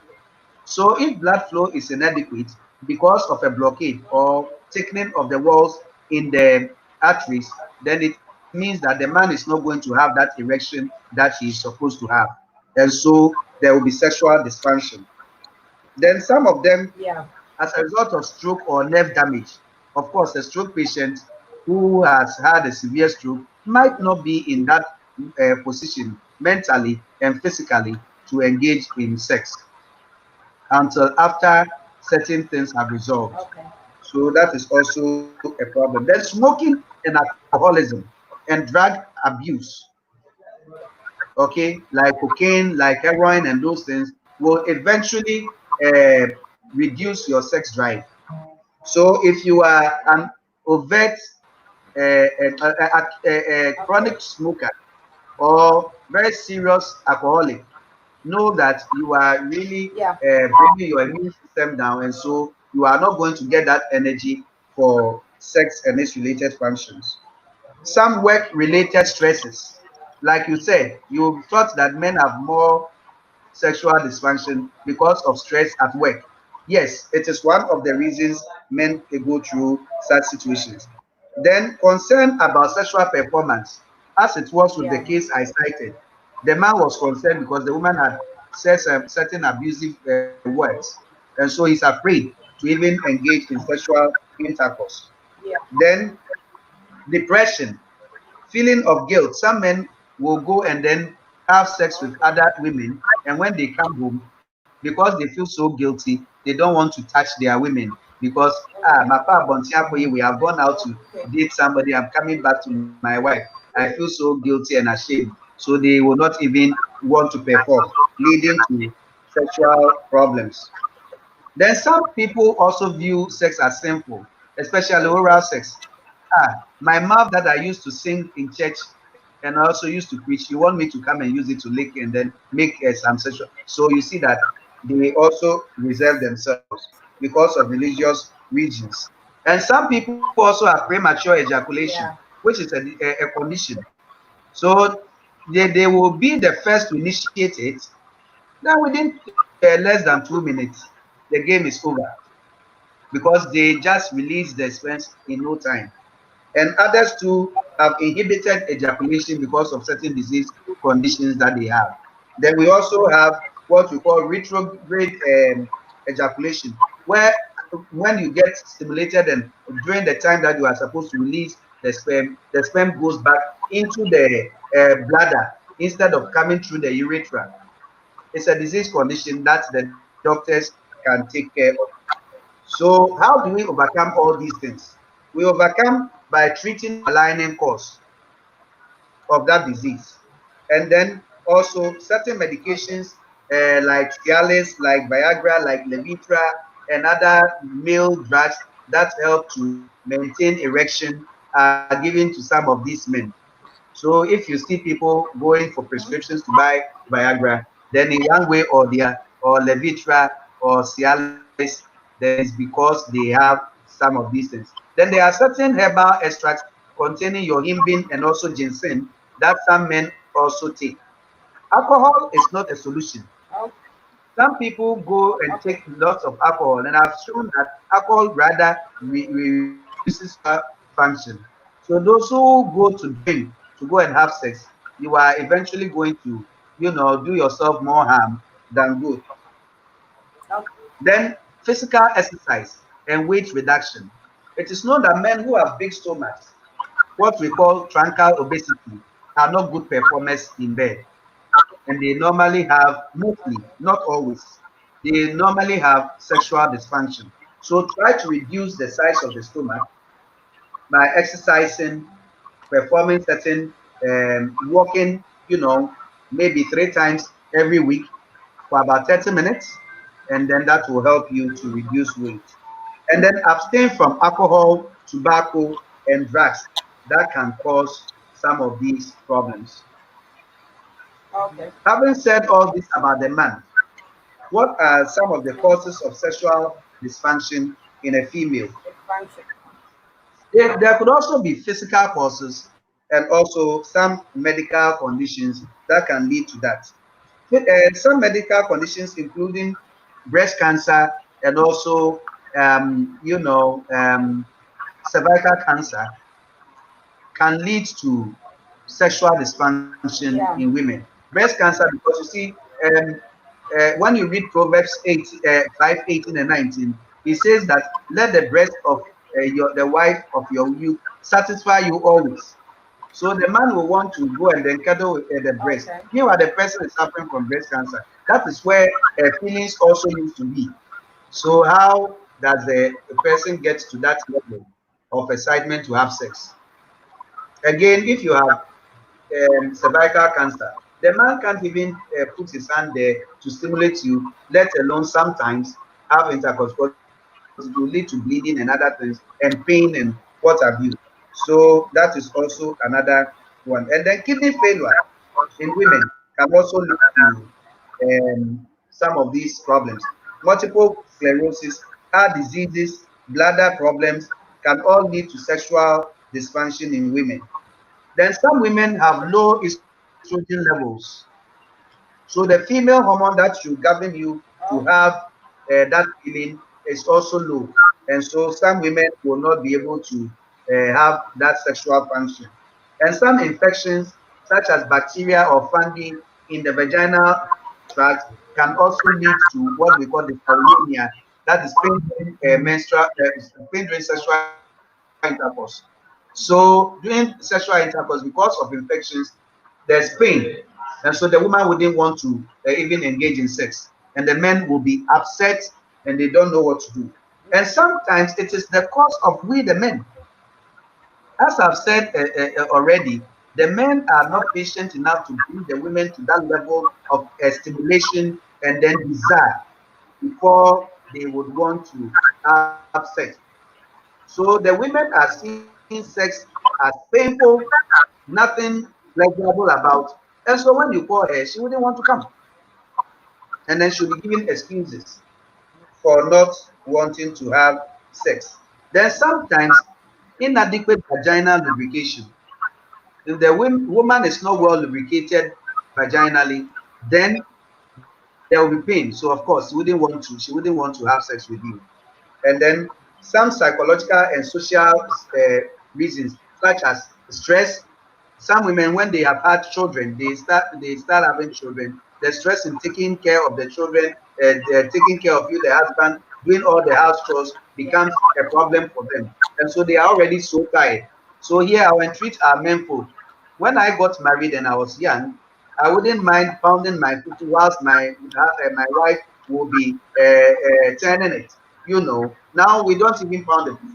So if blood flow is inadequate because of a blockade or thickening of the walls in the arteries, then it means that the man is not going to have that erection that he is supposed to have. And so there will be sexual dysfunction. Then some of them, Yeah. as a result of stroke or nerve damage, of course, a stroke patient who has had a severe stroke might not be in that position mentally and physically to engage in sex until after certain things have resolved. Okay. So that is also a problem. Then smoking and alcoholism and drug abuse, okay, like cocaine, like heroin, and those things will eventually uh, reduce your sex drive. So if you are an overt Okay. chronic smoker or very serious alcoholic, know that you are really Yeah. bringing your immune system down, and so you are not going to get that energy for sex and its related functions. Some work related stresses, like you said, you thought that men have more sexual dysfunction because of stress at work. Yes, it is one of the reasons men go through such situations. Then concern about sexual performance, as it was with the Yeah. case I cited. The man was concerned because the woman had said some certain abusive words, and so he's afraid to even engage in sexual intercourse. Yeah. Then depression, feeling of guilt. Some men will go and then have sex with Okay. other women, and when they come home, because they feel so guilty, they don't want to touch their women because my pa Bontiakoye, we have gone out to Okay. date somebody. I'm coming back to my wife. I feel so guilty and ashamed, so they will not even want to perform, leading to sexual problems. Then some people also view sex as sinful, especially oral sex. My mouth that I used to sing in church and I also used to preach, you want me to come and use it to lick and then make some sexual. So you see that they also reserve themselves because of religious reasons. And some people also have premature ejaculation, Yeah. which is a condition. So they will be the first to initiate it. Then within less than 2 minutes, the game is over because they just release the sperms in no time. And others too have inhibited ejaculation because of certain disease conditions that they have. Then we also have what we call retrograde ejaculation, where when you get stimulated and during the time that you are supposed to release the sperm goes back into the bladder instead of coming through the urethra. It's a disease condition that the doctors can take care of. So, how do we overcome all these things? We overcome by treating the underlying cause of that disease. And then also certain Okay. medications like Cialis, like Viagra, like Levitra, and other male drugs that help to maintain erection are given to some of these men. So if you see people going for Mhm. prescriptions to buy Viagra, then in one way or the other, or Levitra or Cialis, then it's because they have some of these things. Then there are certain herbal extracts containing yohimbine and also ginseng that some men also take. Alcohol is not a solution. Oh, Some people go and okay. take lots of alcohol, and I've shown that alcohol rather reduces function. So those who go to drink to go and have sex, you are eventually going to, do yourself more harm than good. Okay. Then physical exercise and weight reduction. It is known that men who have big stomachs, what we call truncal obesity, are not good performers in bed. And they normally have, mostly, Okay. not always, they normally have sexual dysfunction. So try to reduce the size of the stomach by exercising, performing certain walking, maybe 3 times every week for about 30 minutes, and then that will help you to reduce weight. And then abstain from alcohol, tobacco, and drugs that can cause some of these problems. Okay. Having said all this about the man, what are some of the Mhm. causes of sexual dysfunction in a female? It function. There could also be physical causes and also some medical conditions that can lead to that. Some medical conditions, including breast cancer and also, cervical cancer, can lead to sexual dysfunction in Yeah. women. Breast cancer, because you see, um, when you read Proverbs 8, 5, 18, and 19, it says that let the breast of the wife of your youth satisfy you always. So the man will want to go and then cuddle with the breast. Okay. Meanwhile, the person is suffering from breast cancer. That is where feelings also used to be. So how does the person get to that level of excitement to have sex? Again, if you have cervical cancer, the man can't even put his hand there to stimulate you, let alone sometimes have intercourse because it will lead to bleeding and other things and pain and what have you. So that is also another one. And then kidney failure in women can also lead to some of these problems. Multiple sclerosis, heart diseases, bladder problems can all lead to sexual dysfunction in women. Then some women have Okay. low estrogen levels. So the female hormone that should govern you to Oh, have that feeling is also low. And so some women will not be able to have that sexual function. And some infections, such as bacteria or fungi in the vaginal tract, can also lead to what we call dyspareunia, that is pain during pain during sexual intercourse. So during sexual intercourse, because of infections, there's pain, and so the woman wouldn't want to even engage in sex, and the men will be upset and they don't know what to do. And sometimes it is the cause of we the men. As I've said already, the men are not patient enough to bring the women to that level of stimulation and then desire before they would want to have sex. So the women are seeing sex as painful, nothing pleasurable about. And so when you call her, she wouldn't want to come. And then she'll be giving excuses for not wanting to have sex. Then sometimes inadequate vaginal lubrication. If the woman is not well lubricated vaginally, then there will be pain. So of course, she wouldn't want to have sex with you. And then some psychological and social reasons, such as stress. Some women, when they have had children, they start having children. The stress in taking care of the children, taking care of you, the husband, doing all the house chores becomes a problem for them, and so they are already so tired. So here our entreat are menfolk. When I got married and I was young, I wouldn't mind pounding my foot whilst my wife will be turning it. Now we don't even pound the foot.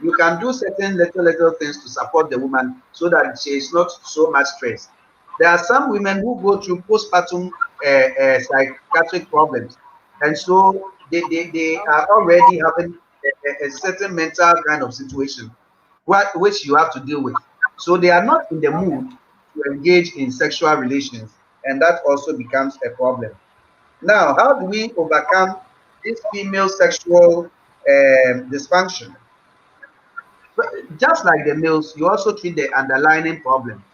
You can do certain little things to support the woman so that she is not so much stressed. There are some women who go through postpartum psychiatric problems, and so they are already having a certain mental kind of situation, which you have to deal with. So they are not in the Okay. mood to engage in sexual relations, and that also becomes a problem. Now, how do we overcome this female sexual dysfunction? But just like the males, you also treat the underlying problem.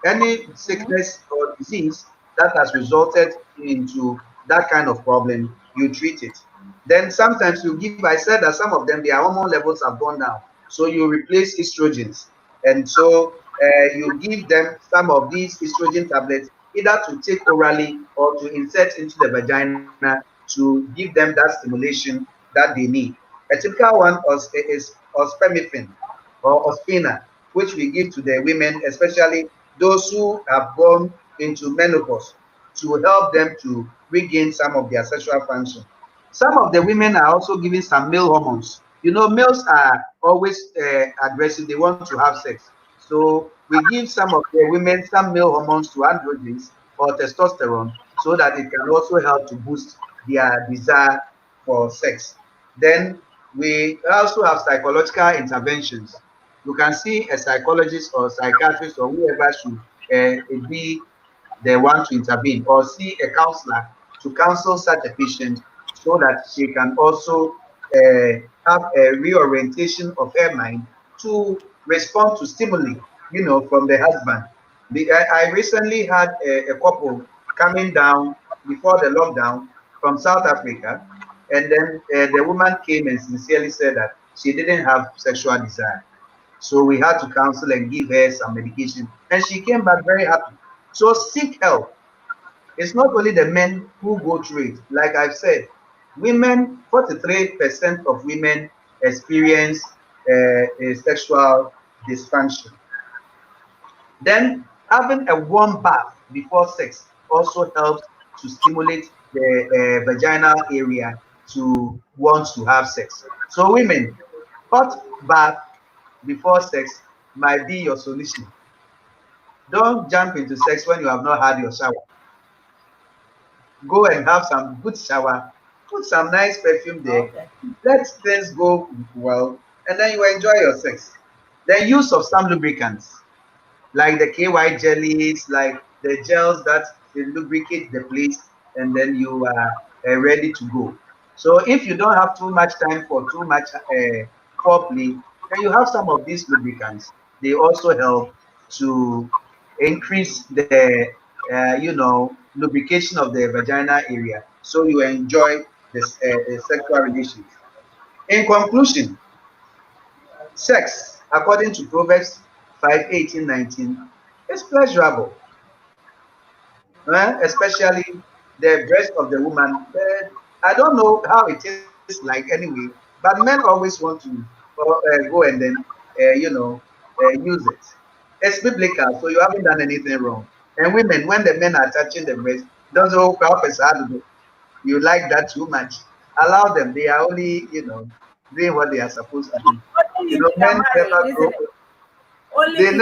Any Mm-hmm. sickness or disease that has resulted into that kind of problem, you treat it. Then sometimes you give, I said that some of them, their hormone levels have gone down. So you replace estrogens. And so you give them some of these estrogen tablets, either to take orally or to insert into the vagina to give them that stimulation that they need. A typical one is ospemifene or ospina, which we give to the women, especially those who have gone into menopause, to help them to regain some of their sexual function. Some of the women are also giving some male hormones. Males are always aggressive, they want to have sex. So we give some of the women some male hormones to androgens or testosterone so that it can also help to boost their desire for sex. Then we also have psychological interventions. You can see a psychologist or psychiatrist or whoever should be the one to intervene, or see a counselor to counsel such a patient so that she can also have a reorientation of her mind to respond to stimuli, from the husband. I recently had a couple coming down before the lockdown from South Africa, and then the woman came and sincerely said that she didn't have sexual desire. So we had to counsel and give her some medication, and she came back very happy. So seek help. It's not only the men who go through it. Like I've said, women, 43% of women experience a sexual dysfunction. Then having a warm bath before sex also helps to stimulate the vaginal area to want to have sex. So women, hot bath before sex might be your solution. Don't jump into sex when you have not had your shower. Go and have some good shower, put some nice perfume there, Okay. let things go well, and then you enjoy your sex. The use of some lubricants like the KY jellies, like the gels that they lubricate the place, and then you are ready to go. So if you don't have too much time for too much foreplay, then you have some of these lubricants. They also help to increase the lubrication of the vagina area, so you enjoy this sexual relations. In conclusion, sex, according to Proverbs 5:18-19, is pleasurable, especially the breast of the woman. I don't know how it is like anyway, but men always want to go and then, use it. It's biblical, so you haven't done anything wrong. And women, when the men are touching the breast, don't know how you like that too much. Allow them. They are only, doing what they are supposed to do. Only if you are Men married, never isn't grow it? old. Only They if you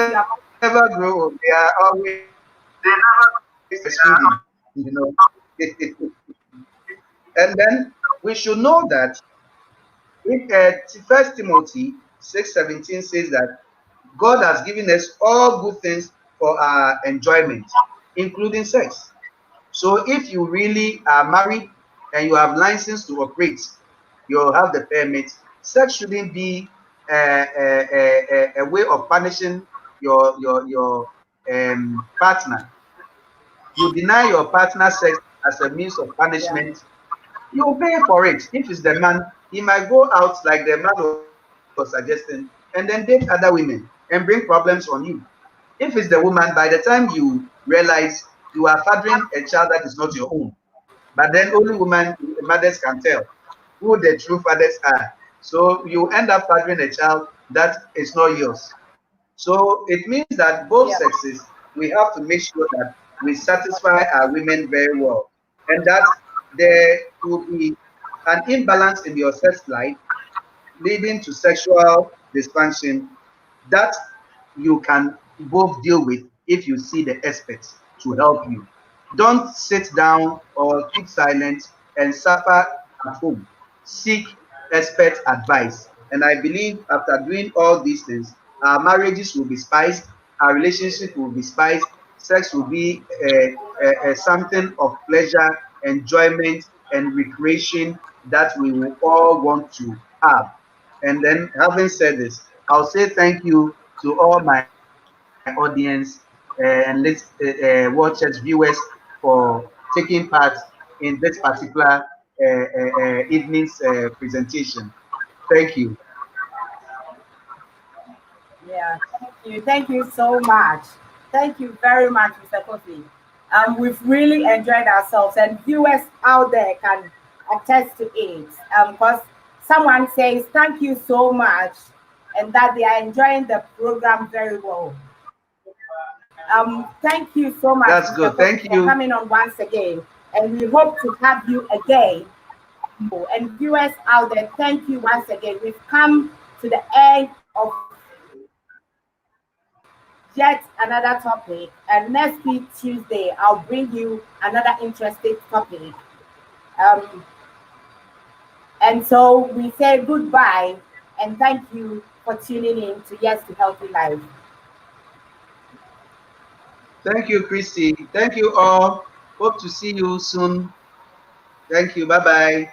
never are. grow old. They are always breastfeeding. And then we should know that in First Timothy 6:17 says that God has given us all good things for our enjoyment, including sex. So if you really are married and you have license to operate, you have the permit. Sex shouldn't be a way of punishing your partner. You deny your partner sex as a means of Yeah. punishment, you pay for it. If it's the man, he might go out like the man was suggesting and then date other women and bring problems on you. If it's the woman, by the time you realize you are fathering a child that is not your own, but then only mothers can tell who the true fathers are. So you end up fathering a child that is not yours. So it means that both Yeah. sexes, we have to make sure that we satisfy our women very well, and that there will be an imbalance in your sex life leading to sexual dysfunction that you can both deal with if you see the experts to help you. Don't sit down or keep silent and suffer at home. Seek expert advice. And I believe after doing all these things, our marriages will be spiced, our relationship will be spiced, sex will be something of pleasure, enjoyment, and recreation that we will all want to have. And then, having said this, I'll say thank you to all my audience watchers, viewers for taking part in this particular evening's presentation. Thank you. Yeah, thank you. Thank you so much. Thank you very much, Mr. Kofi. We've really enjoyed ourselves, and viewers out there can attest to it. Because someone says thank you so much, and that they are enjoying the program very well. Thank you so much, That's Mr. good. Kofi, Thank for you. coming on once again, and we hope to have you again. And viewers out there, thank you once again. We've come to the end of yet another topic. And next week, Tuesday, I'll bring you another interesting topic. Um, and so we say goodbye and thank you for tuning in to Yes to Healthy Life. Thank you, Christy. Thank you all. Hope to see you soon. Thank you. Bye bye.